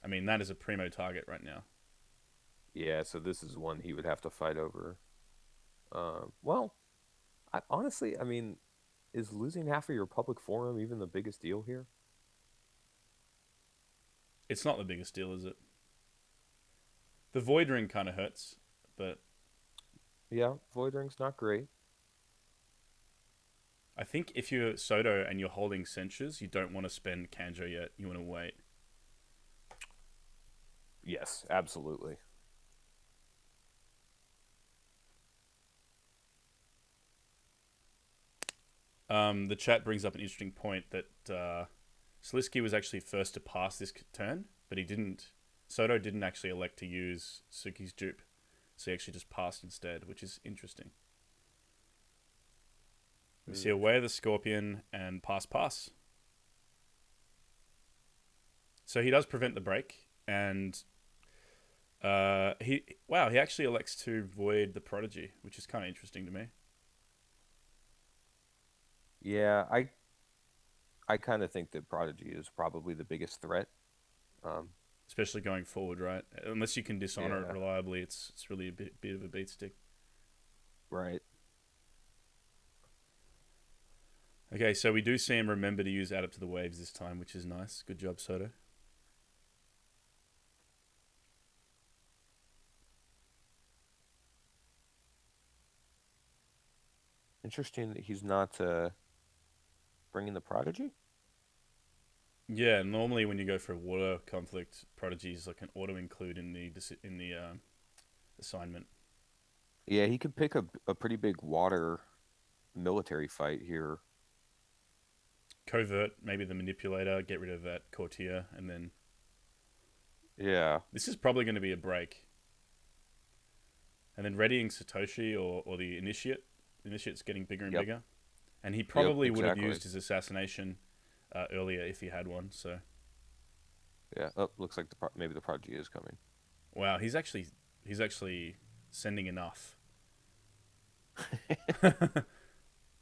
Speaker 4: I mean, that is a primo target right now.
Speaker 5: Yeah, so this is one he would have to fight over. Well, honestly, I mean, is losing half of your public forum even the biggest deal here?
Speaker 4: It's not the biggest deal, is it? The Void Ring kind of hurts, but...
Speaker 5: Yeah, Void Ring's not great.
Speaker 4: I think if you're Soto and you're holding Censures, you don't want to spend Kanjo yet. You want to wait.
Speaker 5: Yes, absolutely.
Speaker 4: The chat brings up an interesting point that Sliski was actually first to pass this turn, but he didn't. Soto didn't actually elect to use Suki's dupe, so he actually just passed instead, which is interesting. We see Away of the Scorpion and pass. So he does prevent the break, and he actually elects to void the Prodigy, which is kind of interesting to me.
Speaker 5: Yeah, I kind of think that Prodigy is probably the biggest threat.
Speaker 4: Especially going forward, right? Unless you can dishonor it reliably, it's really a bit of a beat stick.
Speaker 5: Right.
Speaker 4: Okay, so we do see him remember to use Add Up to the Waves this time, which is nice. Good job, Soto.
Speaker 5: Interesting that he's not bringing the Prodigy.
Speaker 4: Yeah, normally when you go for a water conflict, Prodigy is like an auto include in the assignment.
Speaker 5: Yeah, he could pick a pretty big water military fight here.
Speaker 4: Covert, maybe the Manipulator, get rid of that Courtier, and then...
Speaker 5: Yeah.
Speaker 4: This is probably going to be a break. And then readying Satoshi or the Initiate. The Initiate's getting bigger and bigger. And he probably would have used his assassination earlier if he had one, so...
Speaker 5: Yeah, oh, looks like maybe the Prodigy is coming.
Speaker 4: Wow, he's actually sending enough.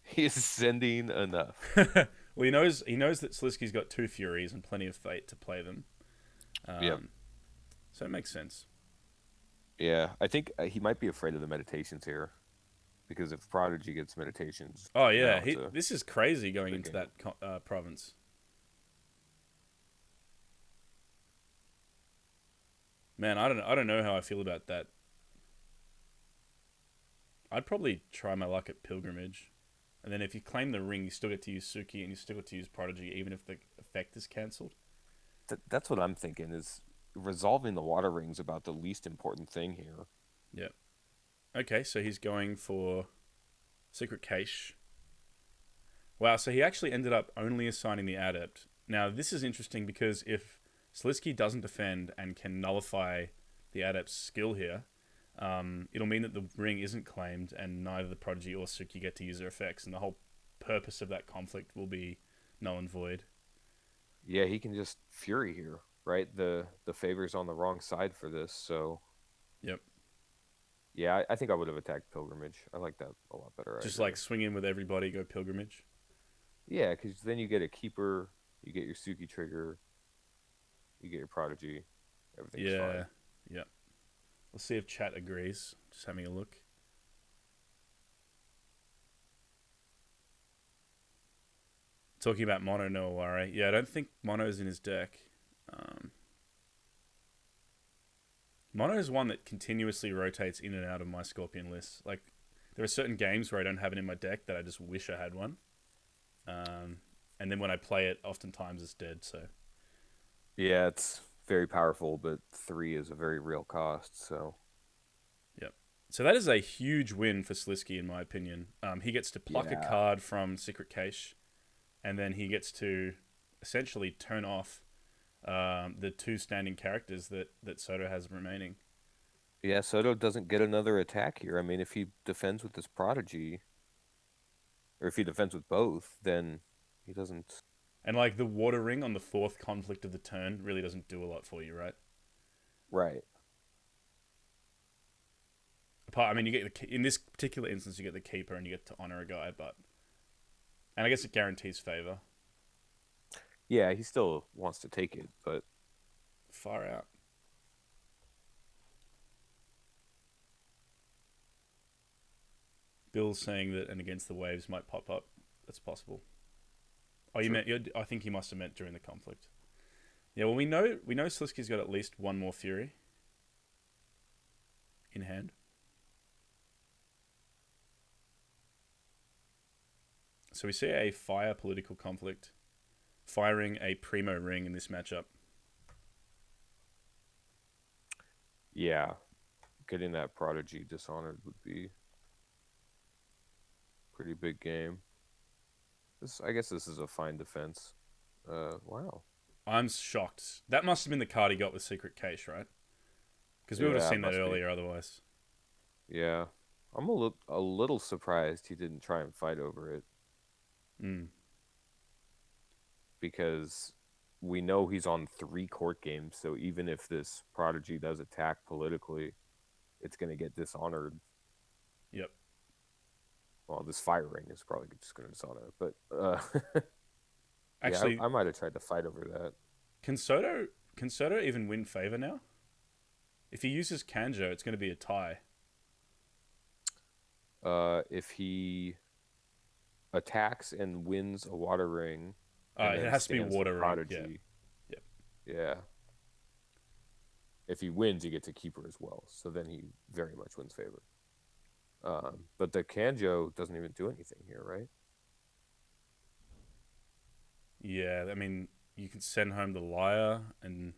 Speaker 5: He's sending enough.
Speaker 4: Well, he knows that Sliski's got 2 Furies and plenty of Fate to play them. So it makes sense.
Speaker 5: Yeah, I think he might be afraid of the meditations here, because if Prodigy gets meditations,
Speaker 4: oh yeah, this is crazy going into that province. Man, I don't know how I feel about that. I'd probably try my luck at Pilgrimage. And then if you claim the ring, you still get to use Suki and you still get to use Prodigy, even if the effect is cancelled.
Speaker 5: That's what I'm thinking, is resolving the water rings about the least important thing here.
Speaker 4: Yep. Okay, so he's going for Secret Cache. Wow, so he actually ended up only assigning the Adept. Now, this is interesting because if Sliski doesn't defend and can nullify the Adept's skill here, it'll mean that the ring isn't claimed and neither the Prodigy or Suki get to use their effects, and the whole purpose of that conflict will be null and void.
Speaker 5: Yeah, he can just Fury here, right? The favor's on the wrong side for this, so...
Speaker 4: Yep.
Speaker 5: Yeah, I think I would have attacked Pilgrimage. I like that a lot better.
Speaker 4: Just like swing in with everybody, go pilgrimage.
Speaker 5: Yeah, because then you get a keeper, you get your Suki trigger, you get your prodigy. Everything's
Speaker 4: Yeah,
Speaker 5: fine.
Speaker 4: yeah. Let's see if chat agrees. Just having a look. Talking about Mono no Aware. Yeah, I don't think Mono's in his deck. Mono is one that continuously rotates in and out of my Scorpion list. Like, there are certain games where I don't have it in my deck that I just wish I had one. And then when I play it, oftentimes it's dead. So
Speaker 5: Yeah, it's very powerful, but 3 is a very real cost. So
Speaker 4: yep. So that is a huge win for Sliski, in my opinion. He gets to pluck a card from Secret Cache, and then he gets to essentially turn off the 2 standing characters that Soto has remaining.
Speaker 5: yeah, Soto doesn't get another attack here. I mean, if he defends with this prodigy, or if he defends with both, then he doesn't.
Speaker 4: And like the Water Ring on the 4th conflict of the turn really doesn't do a lot for you, right?
Speaker 5: Right.
Speaker 4: Apart, I mean, you get in this particular instance, you get the keeper and you get to honor a guy, and I guess it guarantees favor.
Speaker 5: Yeah, he still wants to take it, but
Speaker 4: Far out. Bill's saying that and against the waves might pop up. That's possible. Oh, you meant? I think he must have meant during the conflict. Yeah, well, we know Sliski's got at least one more Fury in hand. So we see a fire political conflict firing a Primo Ring in this matchup.
Speaker 5: yeah, getting that prodigy dishonored would be a pretty big game. I guess this is a fine defense. Wow.
Speaker 4: I'm shocked. That must have been the card he got with Secret Cache, right? Because we would have
Speaker 5: Yeah,
Speaker 4: seen that
Speaker 5: must be.
Speaker 4: earlier otherwise.
Speaker 5: Yeah, I'm a little surprised he didn't try and fight over it because we know he's on 3 court games. So even if this prodigy does attack politically, it's going to get dishonored.
Speaker 4: Yep.
Speaker 5: Well, this fire ring is probably just going to dishonor it, but
Speaker 4: Actually,
Speaker 5: yeah, I might have tried to fight over that.
Speaker 4: Can Soto even win favor now? If he uses Kanjo, it's going to be a tie.
Speaker 5: If he attacks and wins a water ring,
Speaker 4: It has to be water ring.
Speaker 5: prodigy, yeah. If he wins, he gets a keeper as well. So then he very much wins favor. But the Kanjo doesn't even do anything here, right?
Speaker 4: Yeah, I mean, you can send home the Liar, and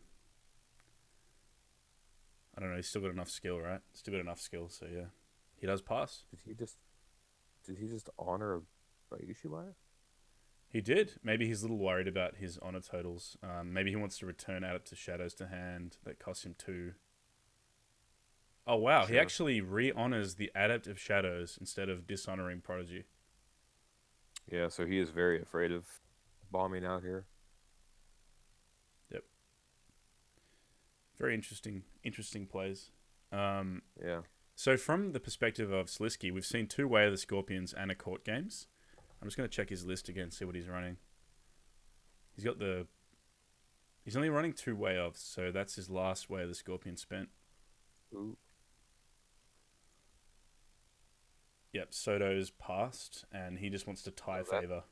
Speaker 4: I don't know, he's still got enough skill, right? Still got enough skill, so yeah. He does pass.
Speaker 5: Did he just honor a Bayushi Liar?
Speaker 4: He did. Maybe he's a little worried about his honor totals. Maybe he wants to return Adept to Shadows to hand. That costs him 2. Oh, wow.
Speaker 5: Sure.
Speaker 4: He actually re-honors the Adept of Shadows instead of dishonoring Prodigy.
Speaker 5: Yeah, so he is very afraid of bombing out here.
Speaker 4: Yep. Very interesting plays.
Speaker 5: Yeah.
Speaker 4: So from the perspective of Sliski, we've seen 2 Way of the Scorpions and a court games. I'm just going to check his list again, see what he's running. He's only running 2 Way ofs, so that's his last Way of the Scorpion spent.
Speaker 5: Ooh.
Speaker 4: Yep, Soto's passed, and he just wants to tie favor.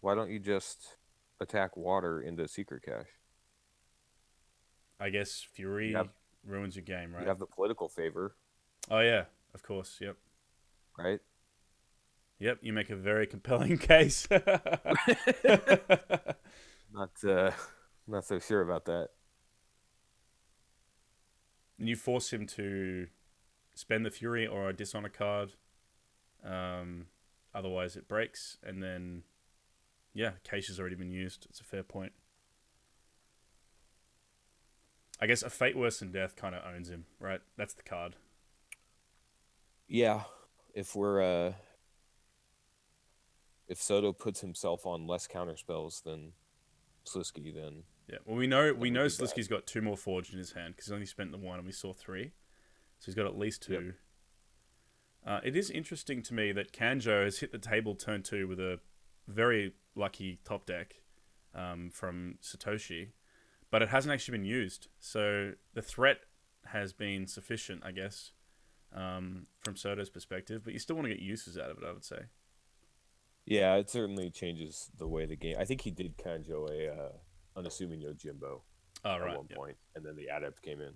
Speaker 5: Why don't you just attack water into Secret Cache?
Speaker 4: I guess Fury ruins your game, right?
Speaker 5: You have the political favor,
Speaker 4: Oh, yeah, of course, yep.
Speaker 5: right?
Speaker 4: Yep, you make a very compelling case.
Speaker 5: Not so sure about that.
Speaker 4: And you force him to spend the Fury or a Dishonor card. Otherwise, it breaks. And then, yeah, Cache has already been used. It's a fair point. I guess a Fate Worse Than Death kind of owns him, right? That's the card.
Speaker 5: Yeah, if Soto puts himself on less counterspells than Sliski, then
Speaker 4: yeah. Well, we know Sliski's got 2 more forged in his hand because he's only spent the 1, and we saw 3. So he's got at least 2.
Speaker 5: Yep.
Speaker 4: It is interesting to me that Kanjo has hit the table turn 2 with a very lucky top deck from Satoshi, but it hasn't actually been used. So the threat has been sufficient, I guess, from Soto's perspective, but you still want to get uses out of it, I would say.
Speaker 5: Yeah, it certainly changes the way the game. I think he did Kanjo a unassuming Yojimbo
Speaker 4: Oh,
Speaker 5: at
Speaker 4: right.
Speaker 5: one point, and then the adept came in.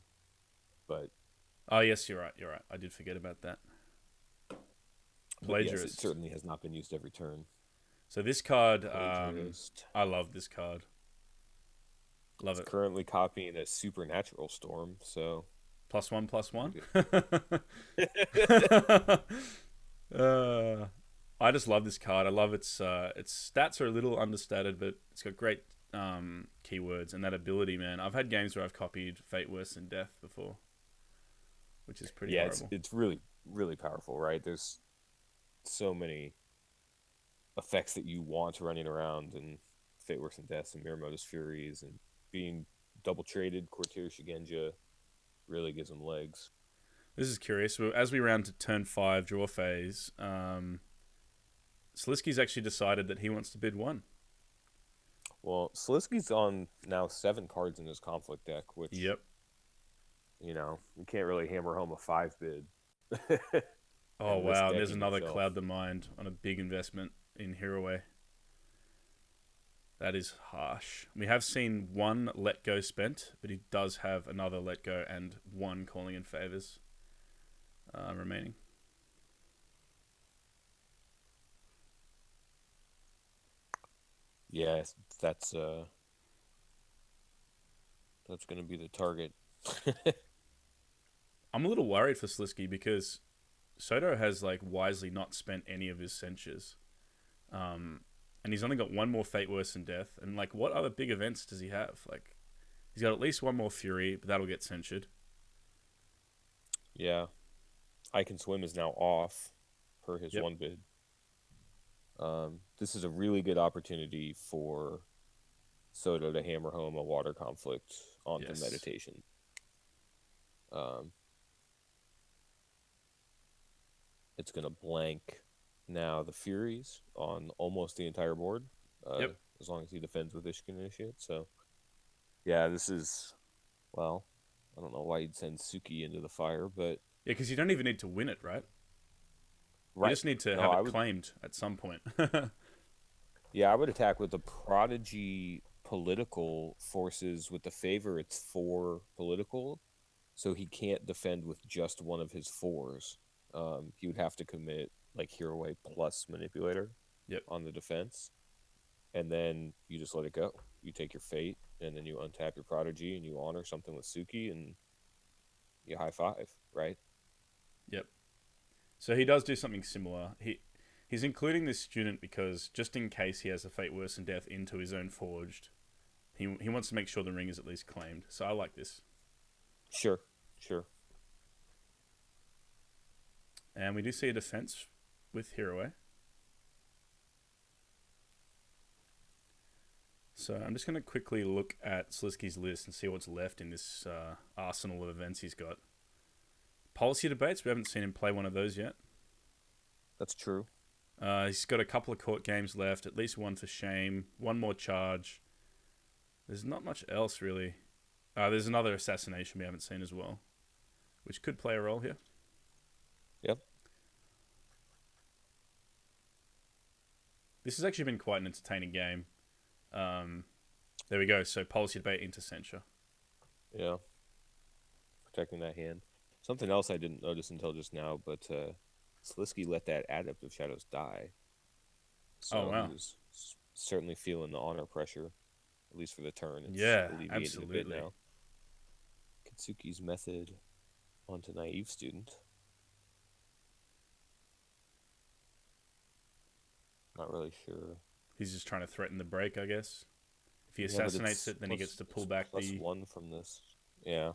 Speaker 5: But
Speaker 4: Oh, yes, you're right. I did forget about that. Plagiarist.
Speaker 5: yes, it certainly has not been used every turn.
Speaker 4: So this card,
Speaker 5: Plagiarist.
Speaker 4: I love this card. Love
Speaker 5: It's
Speaker 4: it.
Speaker 5: currently copying a supernatural storm, so
Speaker 4: +1/+1. I just love this card. I love its stats are a little understated, but it's got great keywords and that ability, man. I've had games where I've copied Fate Worse Than Death before, which is pretty horrible.
Speaker 5: It's really, really powerful, right? There's so many effects that you want running around, and Fate Worse Than Death and Miramoto's Furies, and being double traded, Courtier Shigenja really gives them legs.
Speaker 4: This is curious. As we round to turn 5 draw phase, Sliski's actually decided that he wants to bid 1.
Speaker 5: Well, Sliski's on now 7 cards in his conflict deck, which
Speaker 4: Yep.
Speaker 5: you can't really hammer home a 5 bid.
Speaker 4: Oh,
Speaker 5: And this
Speaker 4: wow.
Speaker 5: deck
Speaker 4: There's
Speaker 5: in
Speaker 4: another
Speaker 5: itself.
Speaker 4: Cloud the Mind on a big investment in Hiraway. That is harsh. We have seen 1 let go spent, but he does have another let go and 1 calling in favors remaining.
Speaker 5: Yeah, that's going to be the target.
Speaker 4: I'm a little worried for Sliski because Soto has wisely not spent any of his censures. And he's only got 1 more Fate Worse Than Death. And what other big events does he have? He's got at least 1 more Fury, but that'll get censured.
Speaker 5: Yeah. I Can Swim is now off per his
Speaker 4: Yep.
Speaker 5: 1 bid. This is a really good opportunity for Soto to hammer home a water conflict onto
Speaker 4: Yes.
Speaker 5: meditation. It's going to blank now the Furies on almost the entire board.
Speaker 4: Yep.
Speaker 5: As long as he defends with Ishkin Initiate. So, yeah, this is, well, I don't know why you'd send Suki into the fire, but...
Speaker 4: Yeah, because you don't even need to win it, right?
Speaker 5: Right.
Speaker 4: You just need to
Speaker 5: No,
Speaker 4: have
Speaker 5: I
Speaker 4: it
Speaker 5: would-
Speaker 4: claimed at some point.
Speaker 5: Yeah, I would attack with the Prodigy political forces. With the favor, it's 4 political, so he can't defend with just one of his 4s. He would have to commit Hero plus Manipulator
Speaker 4: Yep.
Speaker 5: on the defense, and then you just let it go. You take your fate, and then you untap your Prodigy, and you honor something with Suki, and you high five, right?
Speaker 4: Yep. So he does do something similar. He's including this student because just in case he has a Fate Worse Than Death into his own forged, he wants to make sure the ring is at least claimed. So I like this.
Speaker 5: Sure.
Speaker 4: And we do see a defense with Hiraway. So I'm just going to quickly look at Sliski's list and see what's left in this arsenal of events he's got. Policy debates, we haven't seen him play one of those yet.
Speaker 5: That's true.
Speaker 4: He's got a couple of court games left, at least 1 for shame, 1 more charge. There's not much else, really. There's another assassination we haven't seen as well, which could play a role here.
Speaker 5: Yep.
Speaker 4: This has actually been quite an entertaining game. There we go. So policy debate into censure.
Speaker 5: Yeah. Protecting that hand. Something else I didn't notice until just now, but Sliski let that Adept of Shadows die. So
Speaker 4: Oh, wow.
Speaker 5: he was certainly feeling the honor pressure, at least for the turn. It's
Speaker 4: Yeah,
Speaker 5: alleviated a
Speaker 4: absolutely.
Speaker 5: bit now. Kitsuki's method onto Naive Student. Not really sure.
Speaker 4: He's just trying to threaten the break, I guess. If he
Speaker 5: Yeah, but
Speaker 4: assassinates
Speaker 5: it's
Speaker 4: it, then he
Speaker 5: plus-
Speaker 4: gets to pull
Speaker 5: it's
Speaker 4: back
Speaker 5: plus
Speaker 4: the...
Speaker 5: 1 from this. Yeah.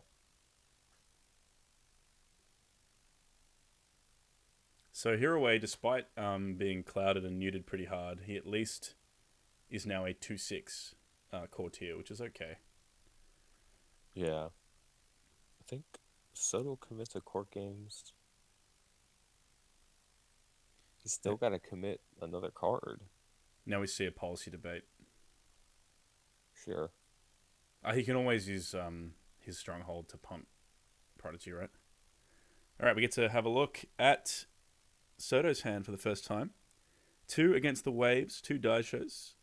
Speaker 4: So Hiraway, despite being clouded and muted pretty hard, he at least is now a 2/6 courtier, which is okay.
Speaker 5: Yeah. I think Soto commits to court games. He's still got to commit another card.
Speaker 4: Now we see a policy debate.
Speaker 5: Sure.
Speaker 4: He can always use his stronghold to pump Prodigy, right? All right, we get to have a look at Soto's hand for the first time. 2 against the Waves, 2 die shows.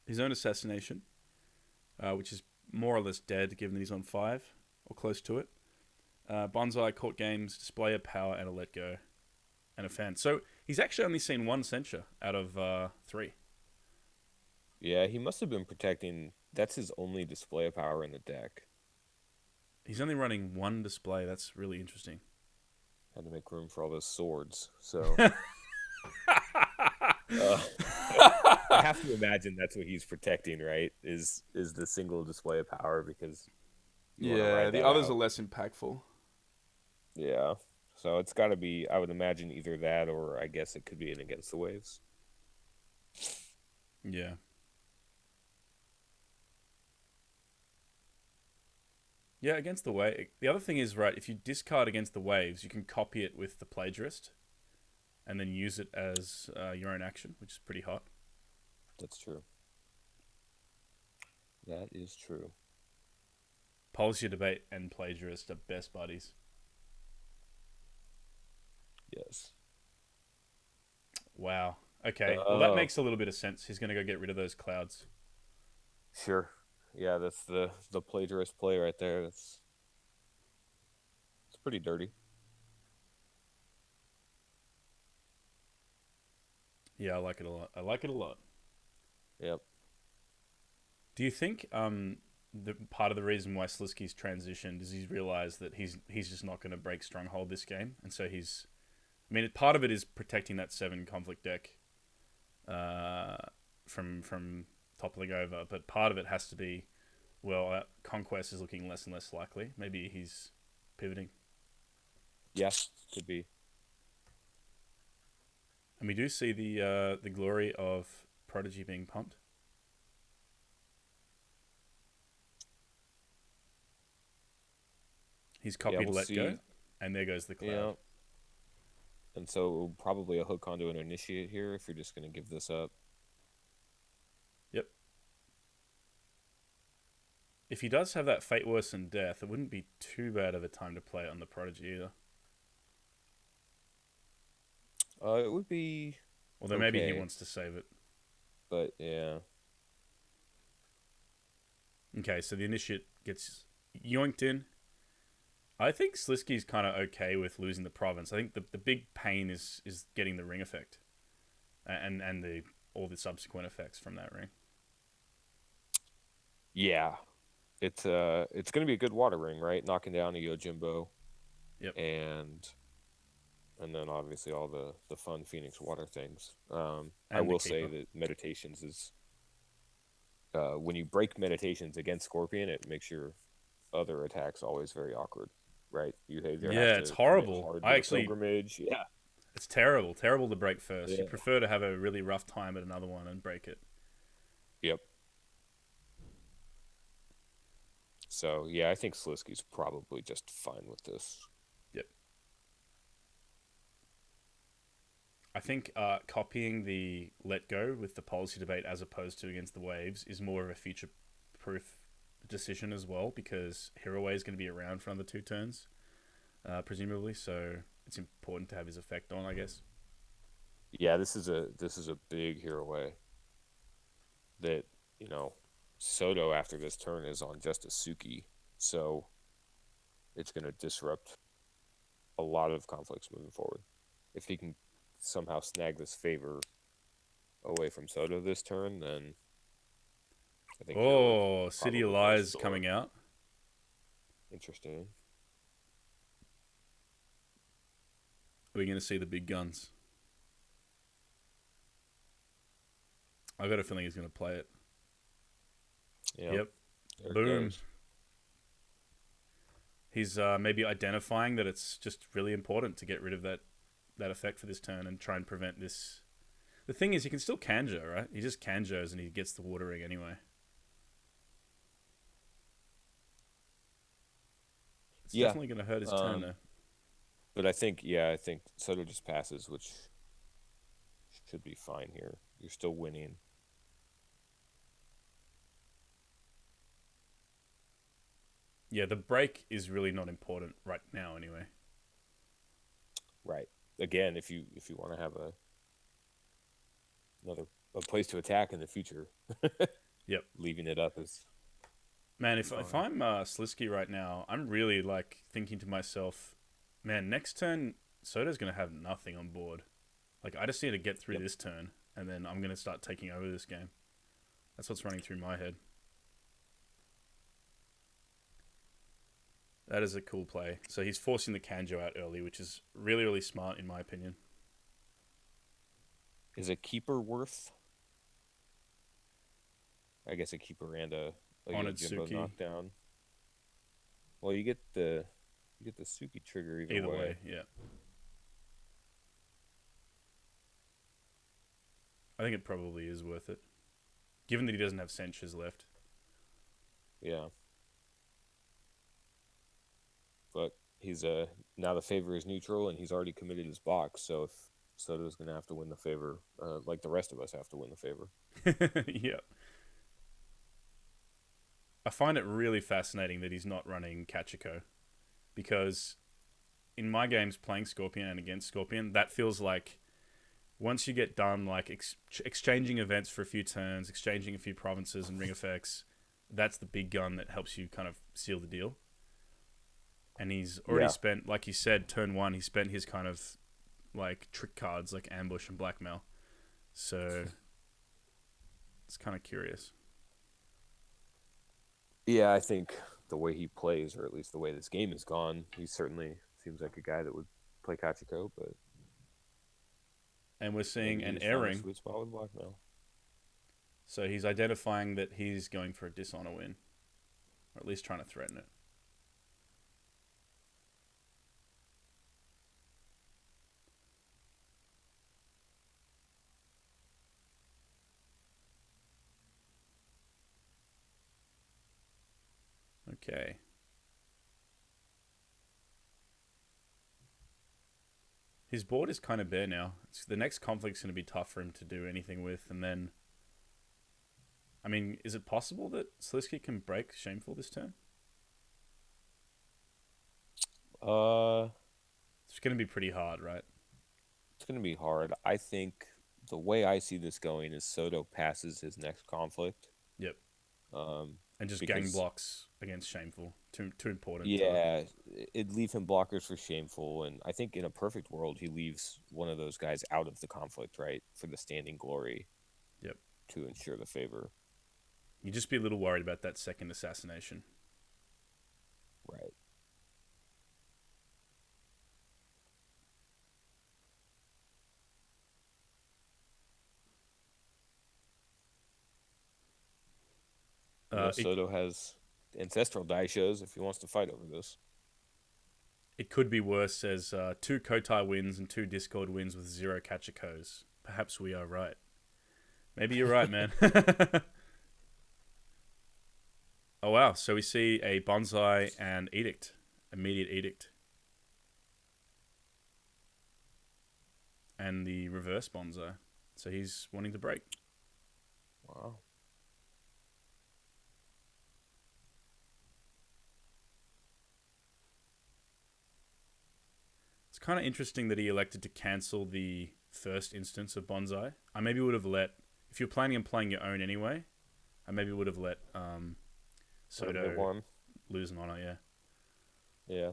Speaker 4: His own assassination, which is more or less dead given that he's on 5 or close to it. Bonsai, court games, display of power, and a let go, and a fan. So he's actually only seen 1 censure out of 3.
Speaker 5: Yeah, he must have been protecting. That's his only display of power in the deck.
Speaker 4: He's only running 1 display. That's really interesting.
Speaker 5: Had to make room for all those swords. So I have to imagine that's what he's protecting, right? Is the single display of power, because
Speaker 4: the others are less impactful.
Speaker 5: Yeah, so it's got to be. I would imagine either that, or I guess it could be an against the Waves.
Speaker 4: Yeah. Yeah, against the wave. The other thing is, right, if you discard against the Waves, you can copy it with the Plagiarist and then use it as your own action, which is pretty hot.
Speaker 5: That's true. That is true.
Speaker 4: Policy Debate and Plagiarist are best buddies.
Speaker 5: Yes.
Speaker 4: Wow. Okay, well, that makes a little bit of sense. He's going to go get rid of those clouds.
Speaker 5: Sure. Yeah, that's the Plagiarist play right there. It's pretty dirty.
Speaker 4: Yeah, I like it a lot. I like it a lot.
Speaker 5: Yep.
Speaker 4: Do you think the part of the reason why Sliski's transitioned is he's realized that he's just not going to break Stronghold this game, and so he's... I mean, part of it is protecting that 7 conflict deck from toppling over, but part of it has to be, well, Conquest is looking less and less likely. Maybe he's pivoting.
Speaker 5: Yes, could be.
Speaker 4: And we do see the glory of Prodigy being pumped. He's copied Let Go, and there goes the cloud.
Speaker 5: Yeah. And so probably a hook onto an Initiate here if you're just going to give this up.
Speaker 4: Yep. If he does have that Fate Worse Than Death, it wouldn't be too bad of a time to play it on the Prodigy either.
Speaker 5: It would be...
Speaker 4: Although maybe he wants to save it.
Speaker 5: But, yeah.
Speaker 4: Okay, so the Initiate gets yoinked in. I think Sliski's kind of okay with losing the province. I think the big pain is getting the ring effect, and all the subsequent effects from that ring.
Speaker 5: Yeah, it's going to be a good water ring, right? Knocking down a Yojimbo.
Speaker 4: Yep.
Speaker 5: And then obviously all the fun Phoenix water things. I
Speaker 4: And
Speaker 5: will
Speaker 4: the
Speaker 5: say
Speaker 4: Keeper.
Speaker 5: that Meditations is when you break Meditations against Scorpion, it makes your other attacks always very awkward. Right, you either
Speaker 4: Yeah,
Speaker 5: have to
Speaker 4: it's
Speaker 5: commit
Speaker 4: horrible.
Speaker 5: hard
Speaker 4: I
Speaker 5: to the
Speaker 4: actually-
Speaker 5: pilgrimage. Yeah,
Speaker 4: It's terrible to break first. You
Speaker 5: Yeah.
Speaker 4: prefer to have a really rough time at another one and break it.
Speaker 5: yep. So yeah, I think Sliski's probably just fine with this.
Speaker 4: I think copying the Let Go with the Policy Debate as opposed to against the Waves is more of a future-proof decision as well, because Hero Way is going to be around for another 2 turns, presumably. So it's important to have his effect on, I guess.
Speaker 5: Yeah, this is a big hero way. That Soto after this turn is on just a Suki, so it's going to disrupt a lot of conflicts moving forward. If he can somehow snag this favor away from Soto this turn, then I think.
Speaker 4: Oh, City of
Speaker 5: probably
Speaker 4: Lies
Speaker 5: close the door.
Speaker 4: coming out.
Speaker 5: Interesting.
Speaker 4: We're going to see the big guns. I got a feeling he's going to play it.
Speaker 5: Yeah.
Speaker 4: Yep.
Speaker 5: There it
Speaker 4: Boom.
Speaker 5: goes.
Speaker 4: He's maybe identifying that it's just really important to get rid of that effect for this turn and try and prevent this. The thing is, he can still Kanjo, right? He just Kanjos and he gets the Water Ring anyway. It's
Speaker 5: Yeah.
Speaker 4: definitely going to hurt his turn, though.
Speaker 5: But I think Soto just passes, which should be fine here. You're still winning.
Speaker 4: Yeah, the break is really not important right now, anyway.
Speaker 5: Right. Again, if you want to have a place to attack in the future,
Speaker 4: Yep.
Speaker 5: leaving it up is.
Speaker 4: Man, if I'm Sliski right now, I'm really like thinking to myself, man, next turn Soto's going to have nothing on board. Like, I just need to get through this turn, and then I'm going to start taking over this game. That's what's running through my head. That is a cool play. So he's forcing the Kanjo out early, which is really, really smart in my opinion.
Speaker 5: Is a keeper worth? I guess a keeper and a Jimbo knockdown. Well, you get the Suki trigger either way.
Speaker 4: Yeah. I think it probably is worth it, given that he doesn't have Senchas left.
Speaker 5: Yeah. But he's now the favor is neutral, and he's already committed his box. So if Soto's going to have to win the favor, like the rest of us have to win the favor.
Speaker 4: Yeah. I find it really fascinating that he's not running Kachiko, because in my games playing Scorpion and against Scorpion, that feels like once you get done like exchanging events for a few turns, exchanging a few provinces and ring effects, that's the big gun that helps you kind of seal the deal. And he's already spent, like you said, turn one, he spent his kind of like trick cards like ambush and blackmail. So it's kind of curious.
Speaker 5: Yeah, I think the way he plays, or at least the way this game has gone, he certainly seems like a guy that would play Kachiko, but...
Speaker 4: And we're seeing an airing.
Speaker 5: Sweet spot with blackmail.
Speaker 4: So he's identifying that he's going for a dishonor win. Or at least trying to threaten it. Okay. His board is kind of bare now. The next conflict's going to be tough for him to do anything with. And then, I mean, is it possible that Sliski can break Shameful this turn? It's going to be pretty hard, right?
Speaker 5: It's going to be hard. I think the way I see this going is Soto passes his next conflict.
Speaker 4: Yep. And just gang blocks against Shameful. Too important.
Speaker 5: Yeah, it'd leave him blockers for Shameful, and I think in a perfect world he leaves one of those guys out of the conflict, right, for the standing glory.
Speaker 4: Yep. To
Speaker 5: ensure the favor.
Speaker 4: You just be a little worried about that second assassination.
Speaker 5: Right. Soto has ancestral die shows if he wants to fight over this.
Speaker 4: It could be worse as 2 Kotai wins and 2 Discord wins with 0 Kachikos. Perhaps we are right. Maybe you're right, man. Oh, wow. So we see a Bonsai and Edict. Immediate Edict. And the reverse Bonsai. So he's wanting to break.
Speaker 5: Wow.
Speaker 4: It's kind of interesting that he elected to cancel the first instance of Bonsai. I maybe would have let, if you're planning on playing your own anyway, I maybe would have let Soto lose an honor, yeah.
Speaker 5: Yeah.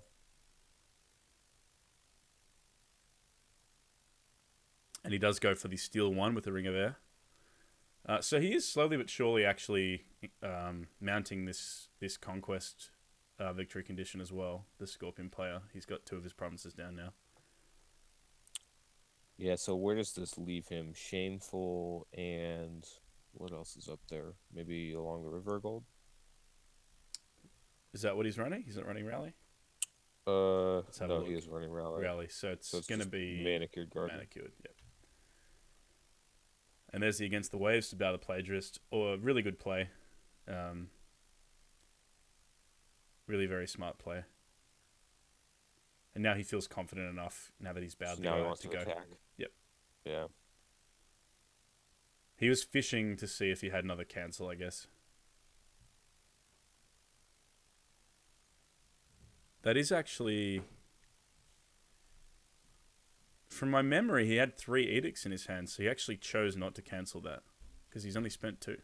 Speaker 4: And he does go for the Steel 1 with the Ring of Air. So he is slowly but surely actually mounting this conquest victory condition as well, the Scorpion player. He's got 2 of his provinces down now.
Speaker 5: Yeah, so where does this leave him? Shameful, and what else is up there? Maybe along the River Gold?
Speaker 4: Is that what he's running? He's not running Rally?
Speaker 5: No, he is running Rally.
Speaker 4: Rally, so it's going to be
Speaker 5: Manicured Garden.
Speaker 4: Manicured, yep. And there's the Against the Waves to Bow the Plagiarist, or a really good play. Really very smart play. now he feels confident enough now that he's bowed the
Speaker 5: Now he
Speaker 4: guy
Speaker 5: wants
Speaker 4: to
Speaker 5: to
Speaker 4: go.
Speaker 5: attack.
Speaker 4: Yep.
Speaker 5: Yeah.
Speaker 4: He was fishing to see if he had another cancel, I guess. That is actually... From my memory, he had 3 edicts in his hand, so he actually chose not to cancel that. Because he's only spent 2.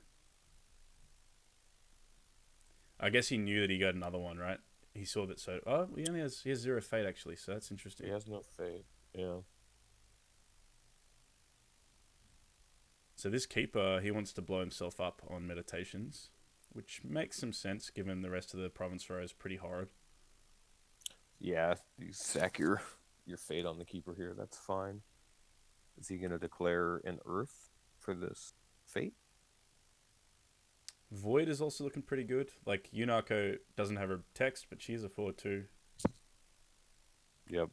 Speaker 4: I guess he knew that he got another one, right? He saw that, so... Oh, he has 0 fate, actually, so that's interesting.
Speaker 5: He has no fate. Yeah.
Speaker 4: So this keeper, he wants to blow himself up on meditations, which makes some sense, given the rest of the province row is pretty horrid.
Speaker 5: Yeah, you sack your fate on the keeper here. That's fine. Is he going to declare an earth for this fate?
Speaker 4: Void is also looking pretty good. Like, Yunako doesn't have her text, but she's a 4-2.
Speaker 5: Yep.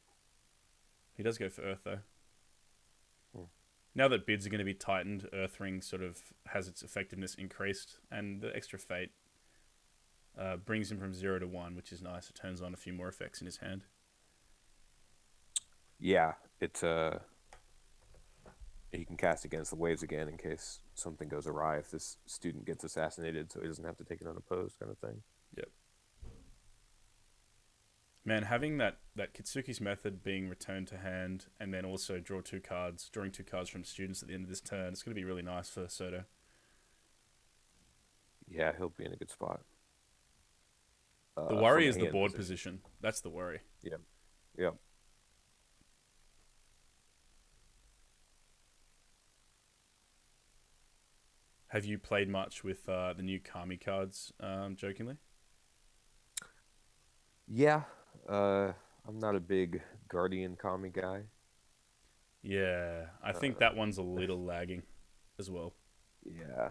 Speaker 4: He does go for Earth, though. Now that bids are going to be tightened, Earth Ring sort of has its effectiveness increased, and the extra fate brings him from 0 to 1, which is nice. It turns on a few more effects in his hand.
Speaker 5: Yeah, it's he can cast against the waves again in case something goes awry if this student gets assassinated, so he doesn't have to take it unopposed, kind of thing.
Speaker 4: Yep. Man, having that Kitsuki's method being returned to hand, and then also drawing 2 cards from students at the end of this turn, it's going to be really nice for Soto.
Speaker 5: Yeah, he'll be in a good spot.
Speaker 4: The worry
Speaker 5: from a
Speaker 4: is the
Speaker 5: hand
Speaker 4: board position. That's the worry.
Speaker 5: Yep. Yep.
Speaker 4: Have you played much with the new Kami cards, jokingly?
Speaker 5: Yeah, I'm not a big Guardian Kami guy.
Speaker 4: Yeah, I think that one's a little lagging as well.
Speaker 5: Yeah.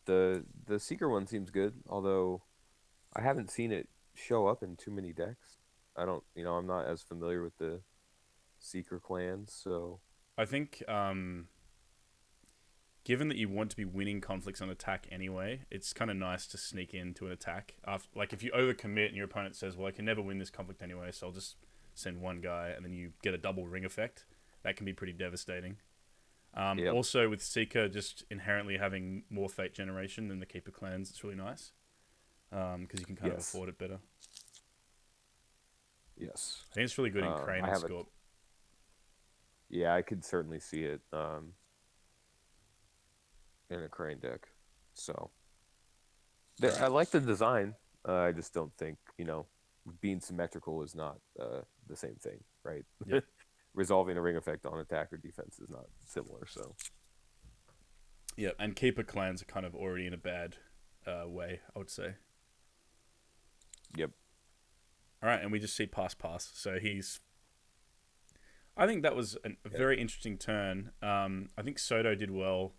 Speaker 5: The Seeker one seems good, although I haven't seen it show up in too many decks. I'm not as familiar with the Seeker clans, so
Speaker 4: I think, given that you want to be winning conflicts on attack anyway, it's kind of nice to sneak into an attack. Like, if you overcommit and your opponent says, well, I can never win this conflict anyway, so I'll just send one guy, and then you get a double ring effect, that can be pretty devastating.
Speaker 5: Yep.
Speaker 4: Also, with Seeker just inherently having more fate generation than the Keeper clans, it's really nice. Because you can kind of afford it better.
Speaker 5: Yes.
Speaker 4: I think it's really good in Crane and Scorp.
Speaker 5: Yeah, I could certainly see it in a Crane deck. So I like the design. I just don't think, being symmetrical is not the same thing, right?
Speaker 4: Yep.
Speaker 5: Resolving a ring effect on attack or defense is not similar, so.
Speaker 4: Yeah, and Keeper clans are kind of already in a bad way, I would say.
Speaker 5: Yep.
Speaker 4: All right, and we just see pass. So I think that was a very interesting turn. I think Soto did well.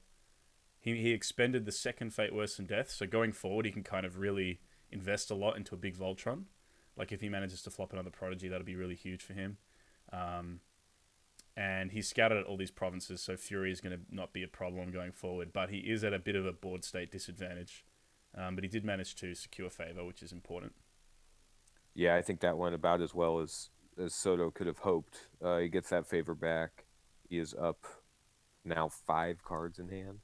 Speaker 4: He expended the second Fate Worse Than Death, so going forward he can kind of really invest a lot into a big Voltron. Like, if he manages to flop another Prodigy, that'll be really huge for him. And he's scouted at all these provinces, so Fury is going to not be a problem going forward, but he is at a bit of a board state disadvantage. But he did manage to secure favor, which is important.
Speaker 5: Yeah, I think that went about as well as Soto could have hoped. He gets that favor back. He is up now 5 cards in hand.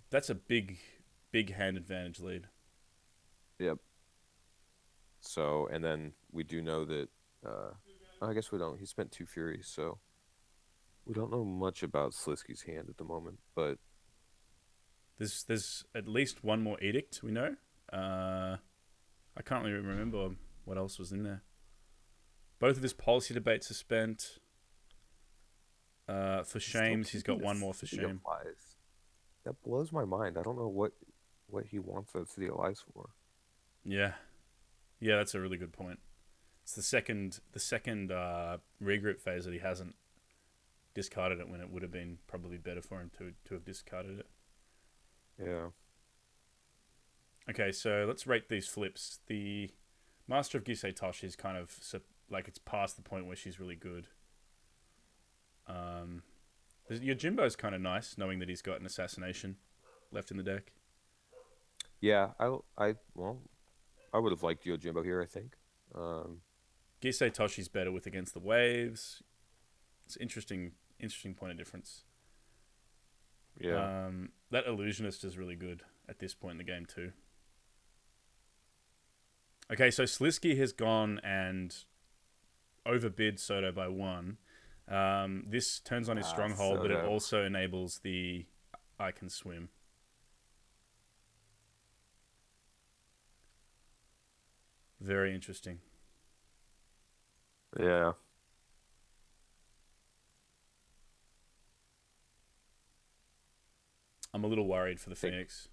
Speaker 4: That's a big hand advantage lead.
Speaker 5: Yep. So, and then we do know that I guess we don't. He spent 2 Furies, so we don't know much about Sliski's hand at the moment, but
Speaker 4: there's at least one more edict we know. I can't really remember what else was in there. Both of his policy debates are spent. For shames, he's got one more for shame.
Speaker 5: That blows my mind. I don't know what he wants that City of Lies for.
Speaker 4: Yeah, that's a really good point. It's the second regroup phase that he hasn't discarded it when it would have been probably better for him to have discarded it.
Speaker 5: Yeah.
Speaker 4: Okay, so let's rate these flips. The Master of Gisei Tosh is kind of like, it's past the point where she's really good. Your Jimbo's kind of nice, knowing that he's got an assassination left in the deck.
Speaker 5: Yeah, I would have liked Yojimbo here, I think.
Speaker 4: Gisei Toshi's better with Against the Waves. It's interesting point of difference.
Speaker 5: Yeah.
Speaker 4: That Illusionist is really good at this point in the game too. Okay, so Sliski has gone and overbid Soto by 1. This turns on his stronghold, but it
Speaker 5: Soto.
Speaker 4: also enables the I can swim. Very interesting.
Speaker 5: Yeah.
Speaker 4: I'm a little worried for the Phoenix.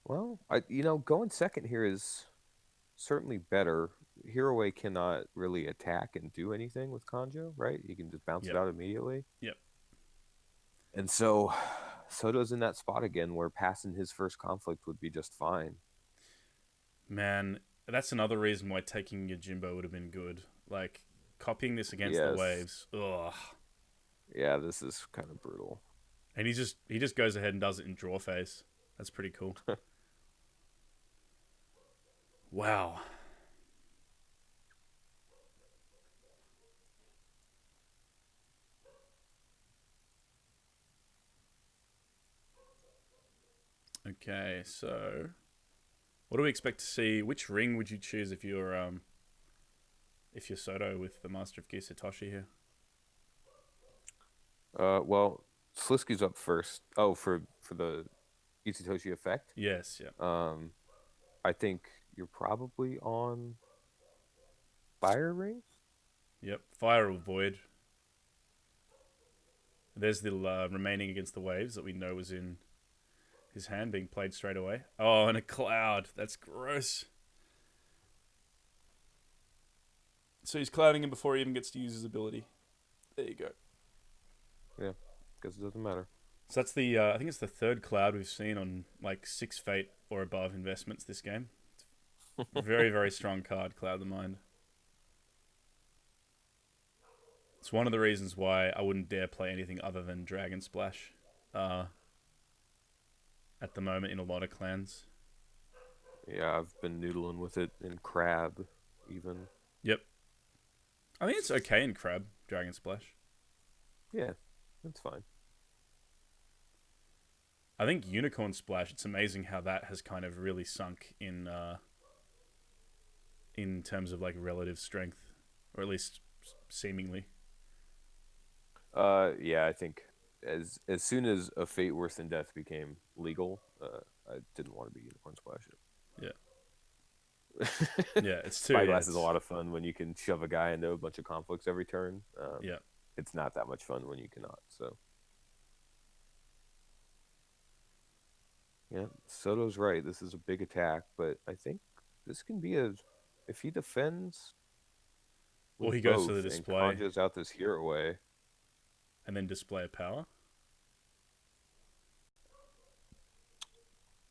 Speaker 5: Well, going second here is certainly better. Hiroe cannot really attack and do anything with Kanjo, right? He can just bounce it out immediately.
Speaker 4: Yep.
Speaker 5: And so Soto's in that spot again where passing his first conflict would be just fine.
Speaker 4: Man, that's another reason why taking Yojimbo would have been good. Like, copying this Against the Waves. Ugh.
Speaker 5: Yeah, this is kind of brutal.
Speaker 4: And he just goes ahead and does it in draw face. That's pretty cool. Wow. Okay, so what do we expect to see? Which ring would you choose if you're Soto with the Master of Gisei Toshi here?
Speaker 5: Well, Sliski's up first. Oh, for the Gisei effect?
Speaker 4: Yes, yeah.
Speaker 5: I think you're probably on Fire Ring?
Speaker 4: Yep, Fire or Void. There's the remaining Against the Waves that we know was in his hand being played straight away. Oh, and a Cloud. That's gross. So he's clouding him before he even gets to use his ability. There you go.
Speaker 5: Yeah, because it doesn't matter.
Speaker 4: So that's the, I think it's the third Cloud we've seen on like 6 Fate or above investments this game. Very, very strong card, Cloud the Mind. It's one of the reasons why I wouldn't dare play anything other than Dragon Splash at the moment in a lot of clans.
Speaker 5: Yeah, I've been noodling with it in Crab, even.
Speaker 4: Yep. I think it's okay in Crab, Dragon Splash.
Speaker 5: Yeah, that's fine.
Speaker 4: I think Unicorn Splash, it's amazing how that has kind of really sunk in terms of like relative strength, or at least seemingly.
Speaker 5: Yeah, I think as soon as a Fate Worse Than Death became legal, I didn't want to be Unicorn Splash.
Speaker 4: Yeah. Yeah, it's too.
Speaker 5: Spyglass is a lot of fun when you can shove a guy into a bunch of conflicts every turn.
Speaker 4: Yeah.
Speaker 5: It's not that much fun when you cannot. So. Yeah, Soto's right. This is a big attack, but I think this can be if he defends.
Speaker 4: Or he goes to the display.
Speaker 5: And conjures out this hero way.
Speaker 4: And then display a power.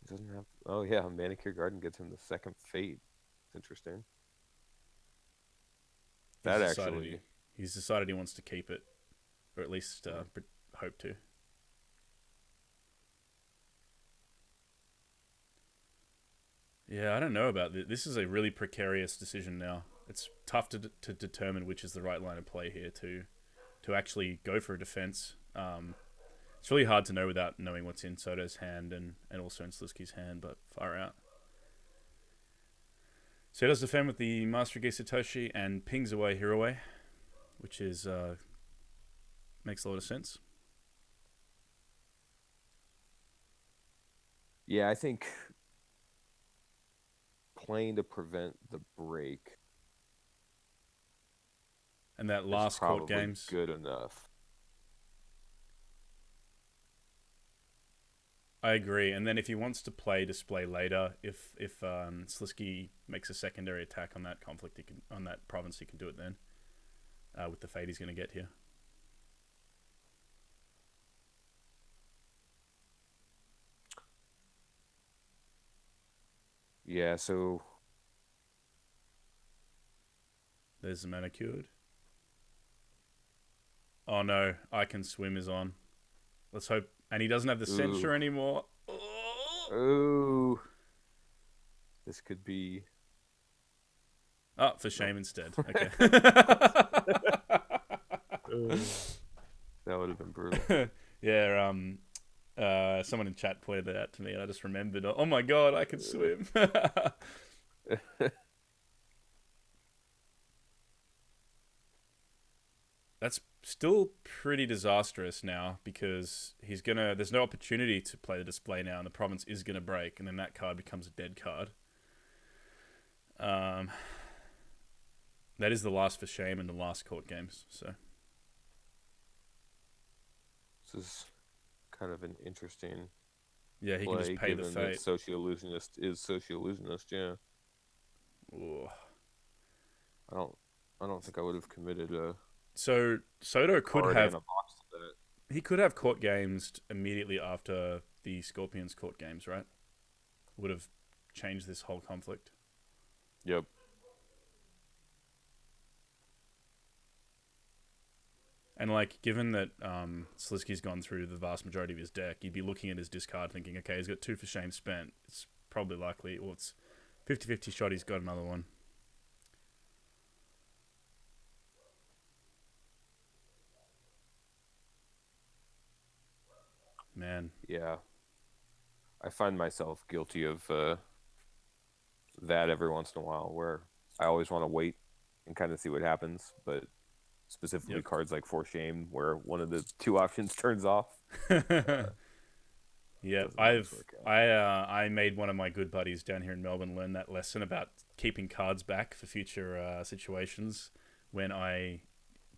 Speaker 5: He doesn't have. Oh yeah, Manicure Garden gets him the second Fate. It's interesting.
Speaker 4: He's decided he wants to keep it, or at least hope to. Yeah, I don't know about this. This is a really precarious decision now. It's tough to determine which is the right line of play here to actually go for a defense. It's really hard to know without knowing what's in Soto's hand and also in Sliski's hand, but far out. So he does defend with the Master Gisei Toshi and pings away Hiroe, which is makes a lot of sense.
Speaker 5: Yeah, I think playing to prevent the break
Speaker 4: and that last court games
Speaker 5: good enough.
Speaker 4: I agree. And then if he wants to play display later, if Sliski makes a secondary attack on that conflict, on that province, he can do it then with the fate he's going to get here.
Speaker 5: Yeah, so
Speaker 4: there's the manicured. Oh no, I Can Swim is on. Let's hope. And he doesn't have the censure anymore.
Speaker 5: Oh, this could be
Speaker 4: Oh, for shame instead. Okay.
Speaker 5: That would have been brutal.
Speaker 4: Yeah. Someone in chat pointed that out to me, and I just remembered. Oh my god, I can swim. That's still pretty disastrous now because there's no opportunity to play the display now, and the province is gonna break, and then that card becomes a dead card. That is the last for shame in the last court games. So
Speaker 5: This is kind of an interesting
Speaker 4: yeah, he
Speaker 5: play,
Speaker 4: can just pay the
Speaker 5: given that
Speaker 4: fate.
Speaker 5: Sociologist is Sociologist. Yeah,
Speaker 4: Ooh.
Speaker 5: I don't think I would have committed a
Speaker 4: So Soto could
Speaker 5: card
Speaker 4: have
Speaker 5: and a box to that.
Speaker 4: he could have court games immediately after the Scorpions court games, right? Would have changed this whole conflict.
Speaker 5: Yep.
Speaker 4: And like, given that Sliski's gone through the vast majority of his deck, you'd be looking at his discard thinking, okay, he's got 2 for shame spent. It's probably likely, well, it's 50-50 shot he's got another one. Man.
Speaker 5: Yeah. I find myself guilty of that every once in a while, where I always want to wait and kind of see what happens, but specifically
Speaker 4: Yep.
Speaker 5: cards like For Shame, where one of the 2 options turns off.
Speaker 4: Yeah,
Speaker 5: Doesn't always work out.
Speaker 4: I made one of my good buddies down here in Melbourne learn that lesson about keeping cards back for future situations when I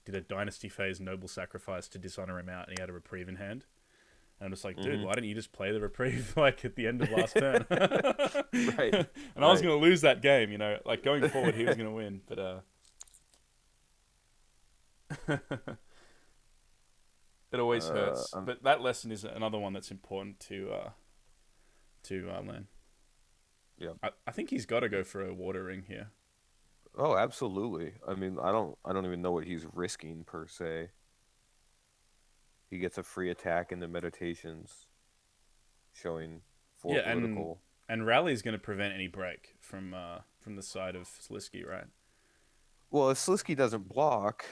Speaker 4: did a Dynasty phase Noble Sacrifice to dishonor him out, and he had a reprieve in hand. And I'm just like, dude, why didn't you just play the reprieve like at the end of last turn?
Speaker 5: Right.
Speaker 4: And I was going to lose that game, you know, like going forward, he was going to win, but it always hurts. But that lesson is another one that's important to learn.
Speaker 5: Yeah.
Speaker 4: I think he's got to go for a water ring here.
Speaker 5: Oh, absolutely. I mean, I don't even know what he's risking per se. He gets a free attack in the Meditations, showing 4 political.
Speaker 4: And Rally's going to prevent any break from the side of Sliski, right?
Speaker 5: Well, if Sliski doesn't block,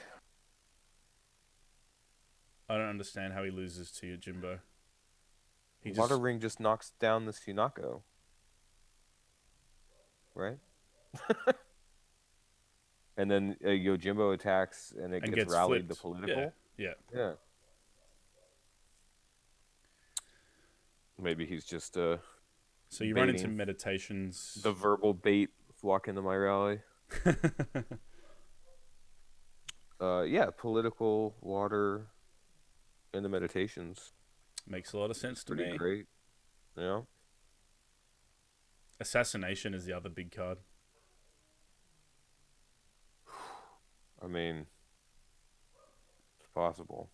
Speaker 4: I don't understand how he loses to Jimbo.
Speaker 5: Water Ring just knocks down the Sunako. Right? And then Yojimbo attacks and it gets rallied
Speaker 4: flipped.
Speaker 5: the political.
Speaker 4: Yeah.
Speaker 5: Maybe he's just
Speaker 4: so you run into Meditations.
Speaker 5: The verbal bait, walk into my rally. Yeah, political, water, and the Meditations.
Speaker 4: Makes a lot of sense to me.
Speaker 5: Pretty great. Yeah.
Speaker 4: Assassination is the other big card.
Speaker 5: I mean, it's possible.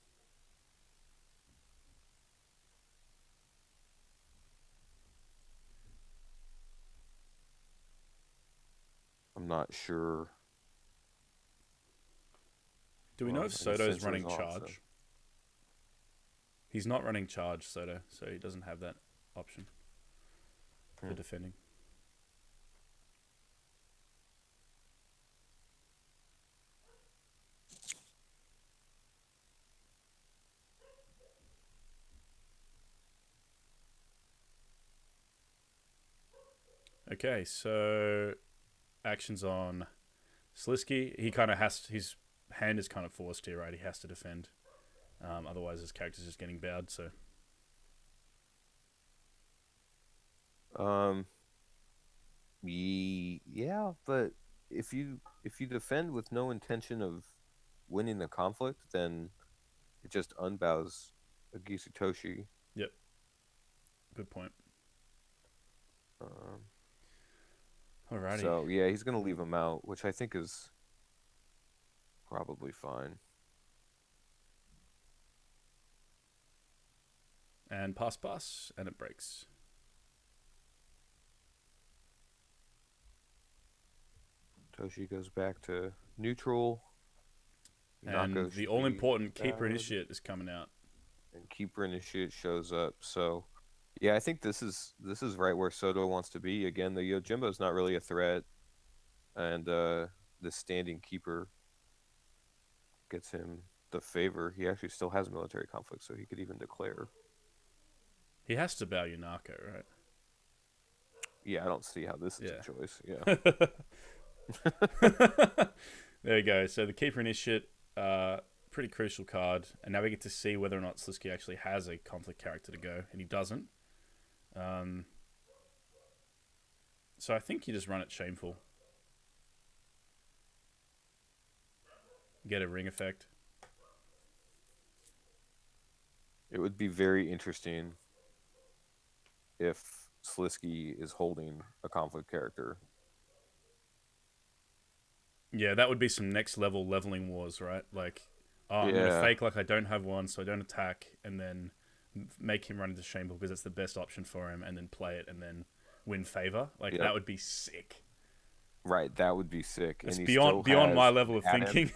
Speaker 5: I'm not sure.
Speaker 4: Do we know if Soto's running
Speaker 5: Censor's
Speaker 4: charge?
Speaker 5: also.
Speaker 4: He's not running charge, Soto, so he doesn't have that option for defending. Okay, so actions on Sliski. He kind of his hand is kind of forced here, right? He has to defend. Otherwise, his character's just getting bowed. So,
Speaker 5: yeah, but if you defend with no intention of winning the conflict, then it just unbows a Gisatoshi.
Speaker 4: Yep. Good point. Alrighty.
Speaker 5: So yeah, he's gonna leave him out, which I think is probably fine.
Speaker 4: And pass, and it breaks.
Speaker 5: Toshi goes back to neutral.
Speaker 4: And the all-important Keeper Initiate is coming out.
Speaker 5: And Keeper Initiate shows up. So, yeah, I think this is right where Soto wants to be. Again, the Yojimbo's not really a threat. And the standing keeper gets him the favor, he actually still has military conflict, so he could even declare.
Speaker 4: He has to bow Yunako, right?
Speaker 5: Yeah, I don't see how this is
Speaker 4: Yeah.
Speaker 5: a choice. Yeah.
Speaker 4: There you go. So the keeper initiate, pretty crucial card, and now we get to see whether or not Sliski actually has a conflict character to go, and he doesn't. So I think you just run it shameful. Get a ring effect.
Speaker 5: It would be very interesting if Sliski is holding a conflict character.
Speaker 4: Yeah, that would be some next level leveling wars, right? Like, I'm going to fake like I don't have one, so I don't attack, and then make him run into shameful because it's the best option for him, and then play it, and then win favor. Like, that would be sick.
Speaker 5: Right, that would be sick.
Speaker 4: It's
Speaker 5: and
Speaker 4: beyond my level of thinking.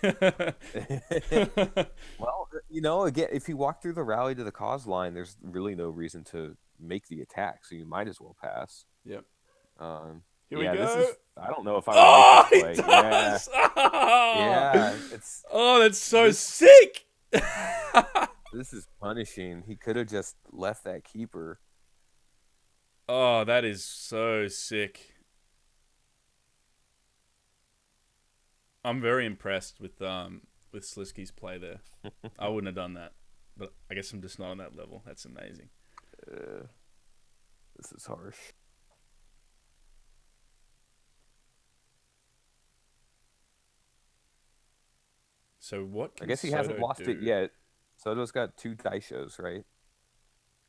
Speaker 5: Well, again, if you walk through the rally to the cause line, there's really no reason to make the attack, so you might as well pass.
Speaker 4: Yep.
Speaker 5: Here
Speaker 4: we go.
Speaker 5: I don't know if I would make this play.
Speaker 4: He does!
Speaker 5: Yeah, it's.
Speaker 4: Oh, that's so sick!
Speaker 5: This is punishing. He could have just left that keeper.
Speaker 4: Oh, that is so sick. I'm very impressed with Sliski's play there. I wouldn't have done that, but I guess I'm just not on that level. That's amazing.
Speaker 5: This is harsh.
Speaker 4: So what?
Speaker 5: I guess he hasn't lost it yet. Soto's got 2 dice shows, right?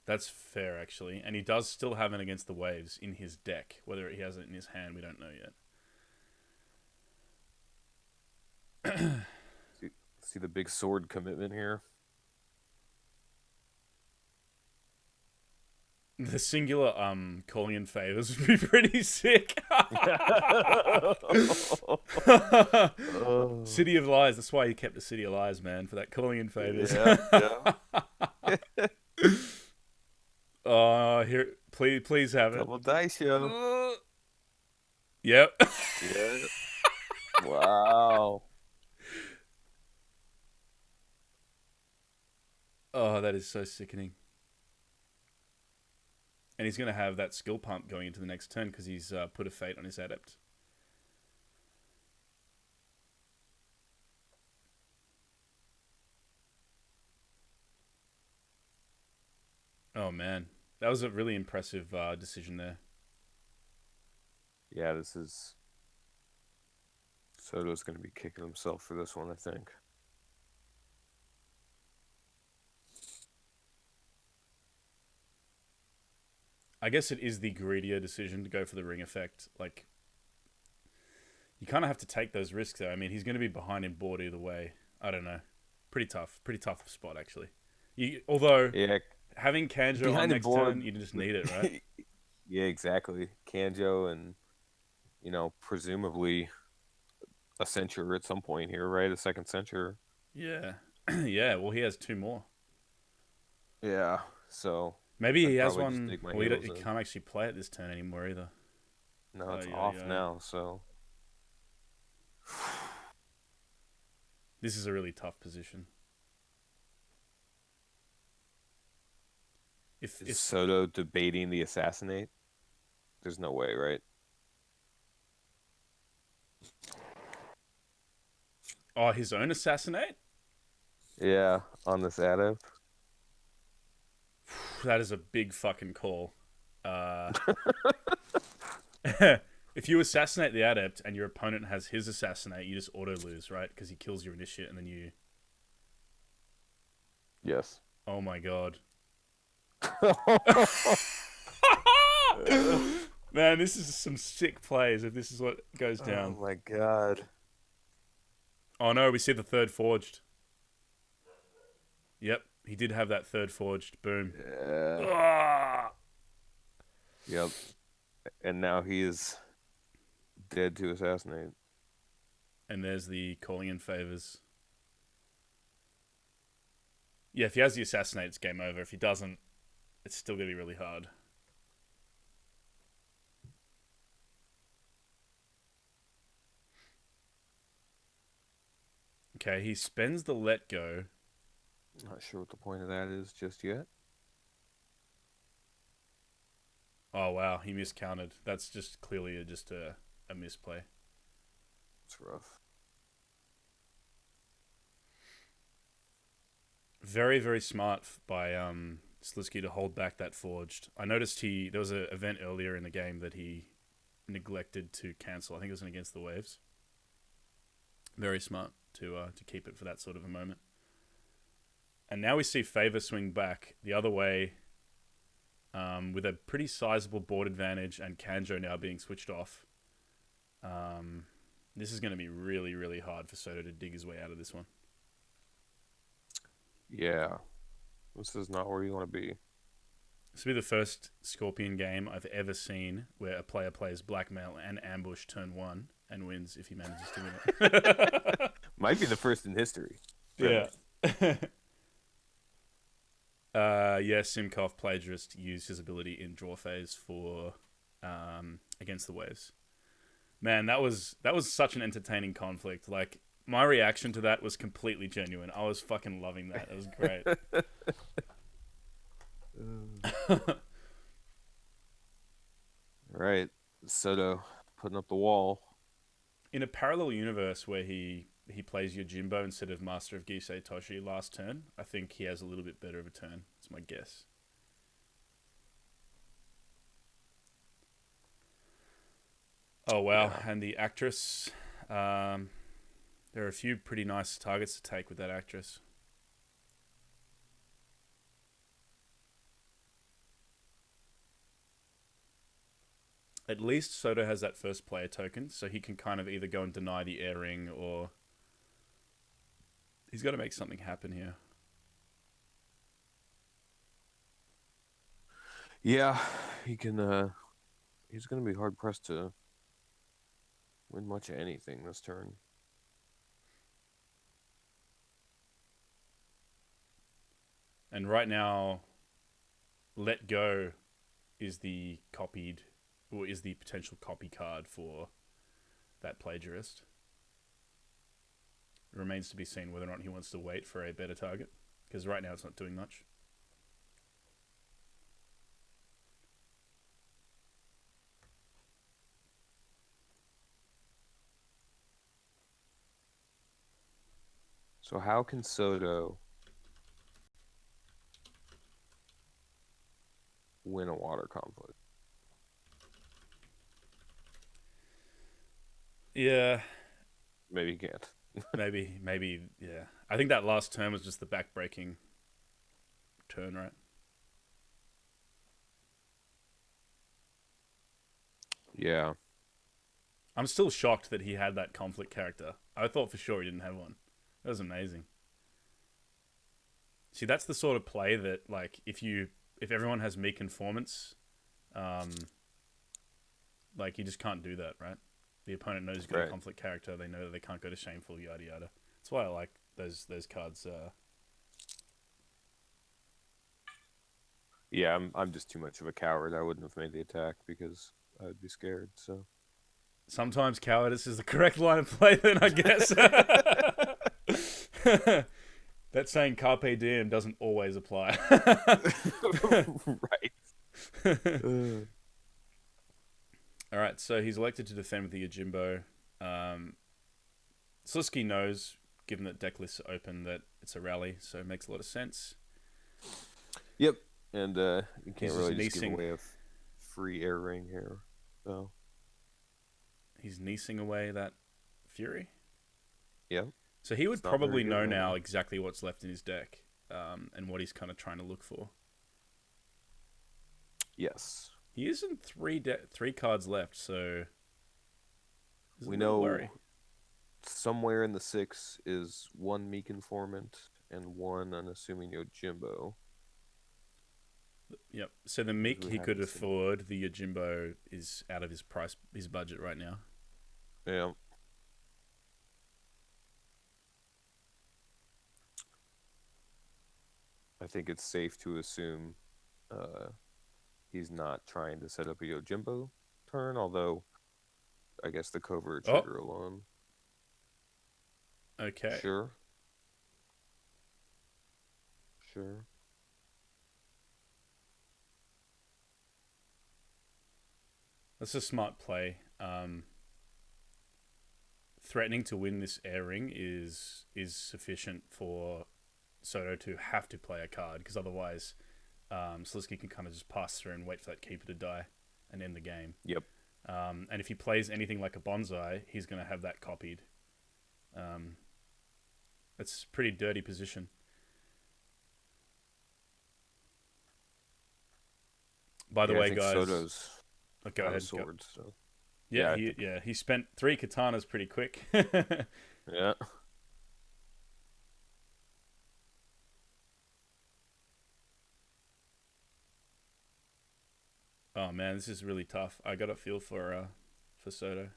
Speaker 4: That's fair, actually, and he does still have it against the waves in his deck. Whether he has it in his hand, we don't know yet.
Speaker 5: See the big sword commitment here.
Speaker 4: The singular calling in favors would be pretty sick. City of Lies. That's why he kept the City of Lies, man, for that calling in favors.
Speaker 5: Yeah.
Speaker 4: Oh, here, please have it.
Speaker 5: Double dice show.
Speaker 4: Yep.
Speaker 5: Yeah. Wow.
Speaker 4: Oh, that is so sickening. And he's going to have that skill pump going into the next turn because he's put a fate on his adept. Oh, man. That was a really impressive decision there.
Speaker 5: Yeah, this is... Soto's going to be kicking himself for this one, I think.
Speaker 4: I guess it is the greedier decision to go for the ring effect. Like, you kind of have to take those risks, though. I mean, he's going to be behind in board either way. I don't know. Pretty tough spot, actually. Although, having Kanjo on next turn, you just need it, right?
Speaker 5: Yeah, exactly. Kanjo and, presumably a censure at some point here, right? A second censure.
Speaker 4: Yeah. Yeah, well, he has 2 more.
Speaker 5: Yeah, so...
Speaker 4: Maybe he has one. Well, he can't actually play it this turn anymore either.
Speaker 5: No, it's off now, so...
Speaker 4: This is a really tough position.
Speaker 5: Is Soto debating the assassinate? There's no way, right?
Speaker 4: Oh, his own assassinate?
Speaker 5: Yeah, on this adept.
Speaker 4: That is a big fucking call. If you assassinate the adept and your opponent has his assassinate, you just auto lose, right? Because he kills your initiate and then you...
Speaker 5: Yes.
Speaker 4: Oh my god. Man, this is some sick plays if this is what goes down.
Speaker 5: Oh my god.
Speaker 4: Oh no, we see the 3rd forged. Yep, he did have that 3rd forged. Boom.
Speaker 5: Yeah. Yep. And now he is dead to assassinate.
Speaker 4: And there's the calling in favors. Yeah, if he has the assassinate, it's game over. If he doesn't, it's still going to be really hard. Okay, he spends the let go.
Speaker 6: Not sure what the point of that is just yet.
Speaker 4: Oh wow, he miscounted. That's just clearly just a misplay.
Speaker 6: It's rough.
Speaker 4: Very, very smart by Sliski to hold back that forged. I noticed there was an event earlier in the game that he neglected to cancel. I think it was an Against the Waves. Very smart to keep it for that sort of a moment. And now we see Favor swing back the other way with a pretty sizable board advantage and Kanjo now being switched off. This is going to be really, really hard for Soto to dig his way out of this one.
Speaker 6: Yeah. This is not where you want to be.
Speaker 4: This will be the first Scorpion game I've ever seen where a player plays blackmail and ambush turn 1 and wins if he manages to win it.
Speaker 6: Might be the first in history.
Speaker 4: Yeah. Simkov plagiarist used his ability in draw phase for Against the Waves. Man, that was such an entertaining conflict. Like, my reaction to that was completely genuine. I was fucking loving that. It was great.
Speaker 6: Right. Soto putting up the wall.
Speaker 4: In a parallel universe where he plays Yojimbo instead of Master of Gisei Toshi last turn, I think he has a little bit better of a turn. That's my guess. Oh, wow. Yeah. And the actress... there are a few pretty nice targets to take with that actress. At least Soto has that first player token, so he can kind of either go and deny the air ring or... He's got to make something happen here.
Speaker 6: Yeah, he can... he's going to be hard-pressed to win much of anything this turn.
Speaker 4: And right now, Let Go is the potential copy card for that plagiarist. It remains to be seen whether or not he wants to wait for a better target, because right now it's not doing much.
Speaker 6: So how can Soto win a water conflict?
Speaker 4: Yeah.
Speaker 6: Maybe he can't.
Speaker 4: maybe, yeah. I think that last turn was just the back-breaking turn, right?
Speaker 6: Yeah.
Speaker 4: I'm still shocked that he had that conflict character. I thought for sure he didn't have one. That was amazing. See, that's the sort of play that, like, if everyone has me conformance, like, you just can't do that, right? The opponent knows you've got a conflict character. They know that they can't go to shameful, yada yada. That's why I like those cards.
Speaker 6: Yeah, I'm just too much of a coward. I wouldn't have made the attack because I'd be scared. So
Speaker 4: sometimes cowardice is the correct line of play. Then I guess that saying "carpe diem" doesn't always apply.
Speaker 6: Right.
Speaker 4: All right, so he's elected to defend with the Yojimbo. Sliski knows, given that deck lists are open, that it's a rally, so it makes a lot of sense.
Speaker 6: Yep, and you can't really just give away a free air ring here. So
Speaker 4: he's Neasing away that Fury?
Speaker 6: Yeah.
Speaker 4: So he would probably know now exactly what's left in his deck and what he's kind of trying to look for.
Speaker 6: Yes.
Speaker 4: He isn't three cards left, so
Speaker 6: we know somewhere in the 6 is one Meek Informant and one unassuming Yojimbo.
Speaker 4: Yep. So the Meek he could afford. The Yojimbo is out of his budget right now.
Speaker 6: Yeah. I think it's safe to assume he's not trying to set up a Yojimbo turn, although I guess the covert trigger alone.
Speaker 4: Okay.
Speaker 6: Sure. Sure.
Speaker 4: That's a smart play. Threatening to win this airing is sufficient for Soto to have to play a card, because otherwise Sliski can kind of just pass through and wait for that keeper to die and end the game.
Speaker 6: Yep.
Speaker 4: And if he plays anything like a bonsai, he's going to have that copied. It's a pretty dirty position. By the
Speaker 6: Yeah, I
Speaker 4: way,
Speaker 6: think
Speaker 4: guys,
Speaker 6: Soto's
Speaker 4: go
Speaker 6: out
Speaker 4: ahead.
Speaker 6: of swords, so.
Speaker 4: Yeah,
Speaker 6: Yeah,
Speaker 4: he spent 3 katanas pretty quick.
Speaker 6: Yeah.
Speaker 4: Oh man, this is really tough. I got a feel for Soto.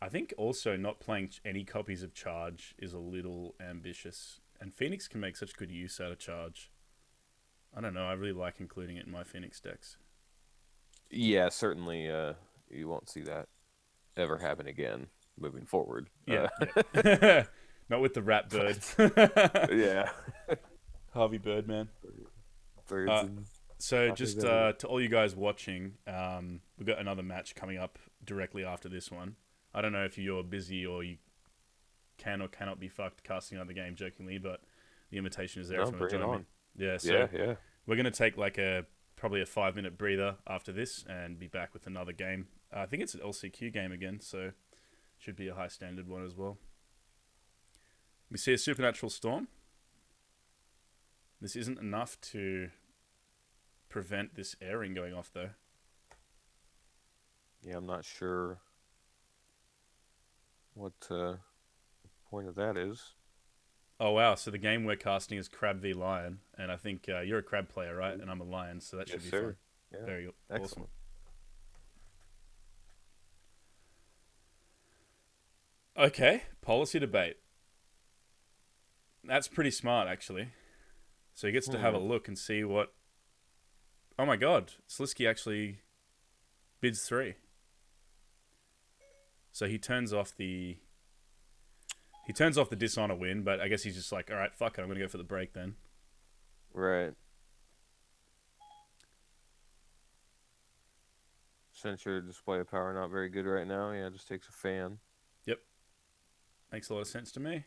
Speaker 4: I think also not playing any copies of Charge is a little ambitious, and Phoenix can make such good use out of Charge. I don't know. I really like including it in my Phoenix decks.
Speaker 6: Yeah, certainly. You won't see that ever happen again moving forward.
Speaker 4: Yeah, yeah. Not with the rat bird.
Speaker 6: Yeah.
Speaker 4: Harvey Birdman.
Speaker 6: Birds and
Speaker 4: So
Speaker 6: Harvey
Speaker 4: just
Speaker 6: Birdman.
Speaker 4: to all you guys watching, we've got another match coming up directly after this one. I don't know if you're busy or you can or cannot be fucked casting another game, jokingly, but the invitation is there if you want to join me. Yeah, so
Speaker 6: Yeah.
Speaker 4: we're going to take like probably a 5-minute breather after this and be back with another game. I think it's an LCQ game again, so should be a high standard one as well. We see a Supernatural Storm. This isn't enough to prevent this airing going off, though.
Speaker 6: Yeah, I'm not sure what the point of that is.
Speaker 4: Oh, wow. So the game we're casting is Crab v Lion, and I think you're a Crab player, right? And I'm a Lion, so that should be fun.
Speaker 6: Yeah.
Speaker 4: Very awesome.
Speaker 6: Excellent.
Speaker 4: Okay, policy debate. That's pretty smart, actually. So he gets to have a look and see what... Oh my god, Sliski actually bids 3. So he turns off the... He turns off the Dishonor win, but I guess he's just like, alright, fuck it, I'm going to go for the break then.
Speaker 6: Right. Censure display of power not very good right now. Yeah, just takes a fan.
Speaker 4: Yep. Makes a lot of sense to me.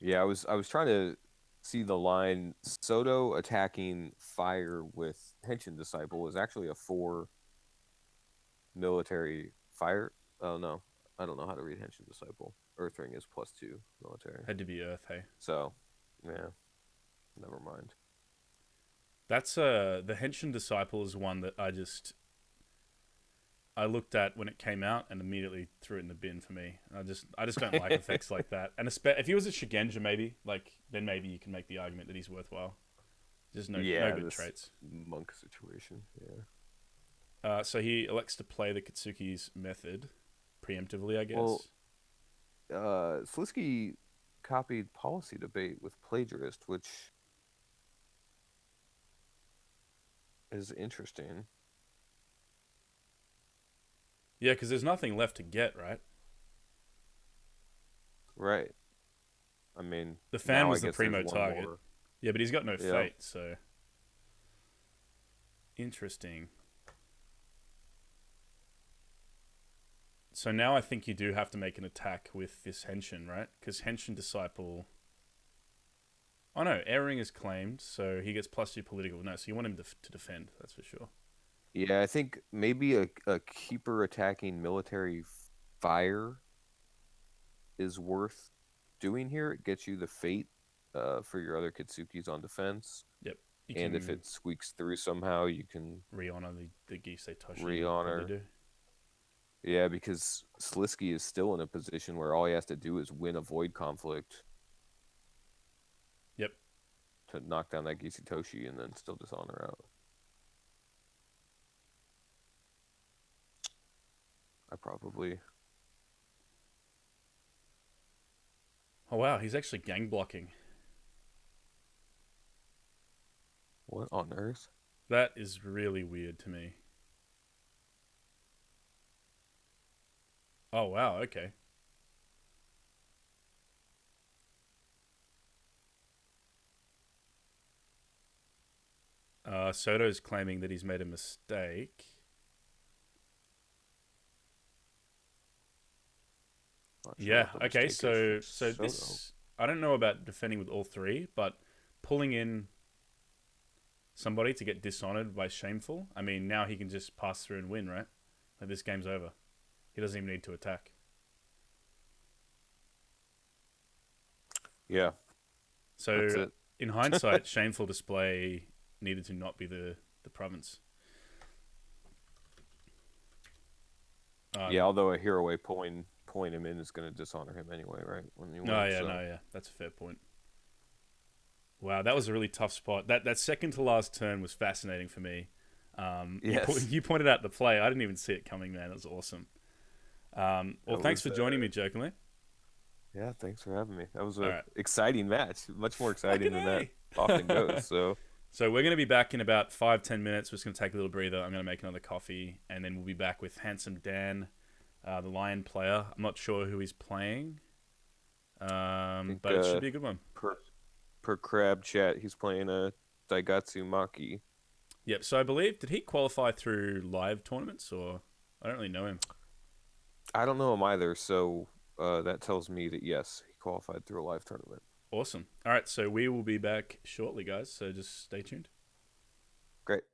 Speaker 6: Yeah, I was trying to see the line. Soto attacking fire with Henshin Disciple is actually a 4 military fire. Oh no, I don't know how to read Henshin Disciple. Earth Ring is +2 military.
Speaker 4: Had to be Earth, hey.
Speaker 6: So, yeah, never mind.
Speaker 4: That's the Henshin Disciple is one that I looked at when it came out and immediately threw it in the bin for me. I just don't like effects like that. And if he was a Shigenja, then maybe you can make the argument that he's worthwhile. Just no good traits.
Speaker 6: Monk situation, yeah.
Speaker 4: So he elects to play the Kitsuki's method preemptively, I guess.
Speaker 6: Well, Sliski copied Policy Debate with Plagiarist, which is interesting.
Speaker 4: Yeah, because there's nothing left to get, right?
Speaker 6: Right. I mean,
Speaker 4: the fan
Speaker 6: now
Speaker 4: was
Speaker 6: I
Speaker 4: the
Speaker 6: guess there's
Speaker 4: primo
Speaker 6: one
Speaker 4: target.
Speaker 6: more.
Speaker 4: Yeah, but he's got no
Speaker 6: Yeah.
Speaker 4: fate, so interesting. So now I think you do have to make an attack with this Henshin, right? Because Henshin Disciple... Oh no, Airing is claimed, so he gets +2 political. No, so you want him to defend, that's for sure.
Speaker 6: Yeah, I think maybe a keeper attacking military fire is worth doing here. It gets you the fate for your other Kitsukis on defense.
Speaker 4: Yep.
Speaker 6: And if it squeaks through somehow, you can
Speaker 4: re-honor the Gisei Toshi.
Speaker 6: re-honor. Yeah, because Sliski is still in a position where all he has to do is win a void conflict.
Speaker 4: Yep.
Speaker 6: To knock down that Gisei Toshi and then still dishonor out. I probably...
Speaker 4: Oh wow, he's actually gang blocking.
Speaker 6: What on earth?
Speaker 4: That is really weird to me. Oh wow, okay. Soto's claiming that he's made a mistake.
Speaker 6: Not sure
Speaker 4: Yeah.
Speaker 6: what the
Speaker 4: Okay.
Speaker 6: mistake is for
Speaker 4: So
Speaker 6: Soto.
Speaker 4: this I don't know about defending with all three, but pulling in somebody to get dishonored by shameful. I mean, now he can just pass through and win, right? Like this game's over. He doesn't even need to attack.
Speaker 6: Yeah, that's
Speaker 4: So
Speaker 6: it.
Speaker 4: in hindsight, shameful display needed to not be the province.
Speaker 6: Yeah, although a hero way pulling him in is going to dishonor him anyway, right? When you win,
Speaker 4: No, yeah,
Speaker 6: so.
Speaker 4: no, yeah. That's a fair point. Wow, that was a really tough spot. That second to last turn was fascinating for me.
Speaker 6: Yes.
Speaker 4: You pointed out the play. I didn't even see it coming, man. It was awesome. Well,
Speaker 6: That
Speaker 4: thanks
Speaker 6: was,
Speaker 4: for joining me, jokingly.
Speaker 6: Yeah, thanks for having me. That was
Speaker 4: All
Speaker 6: a
Speaker 4: right.
Speaker 6: exciting match, much more exciting
Speaker 4: Fucking
Speaker 6: than that
Speaker 4: A.
Speaker 6: often goes. So
Speaker 4: So we're going to be back in about 5-10 minutes. We're just going to take a little breather. I'm going to make another coffee, and then we'll be back with Handsome Dan, the Lion player. I'm not sure who he's playing,
Speaker 6: I think,
Speaker 4: but it should be a good one.
Speaker 6: per crab chat, he's playing a Daigatsu Maki.
Speaker 4: Yep. So I believe, did he qualify through live tournaments, or I don't really know him.
Speaker 6: I don't know him either, so that tells me that yes, he qualified through a live tournament.
Speaker 4: Awesome. All right. So we will be back shortly, guys. So just stay tuned.
Speaker 6: Great.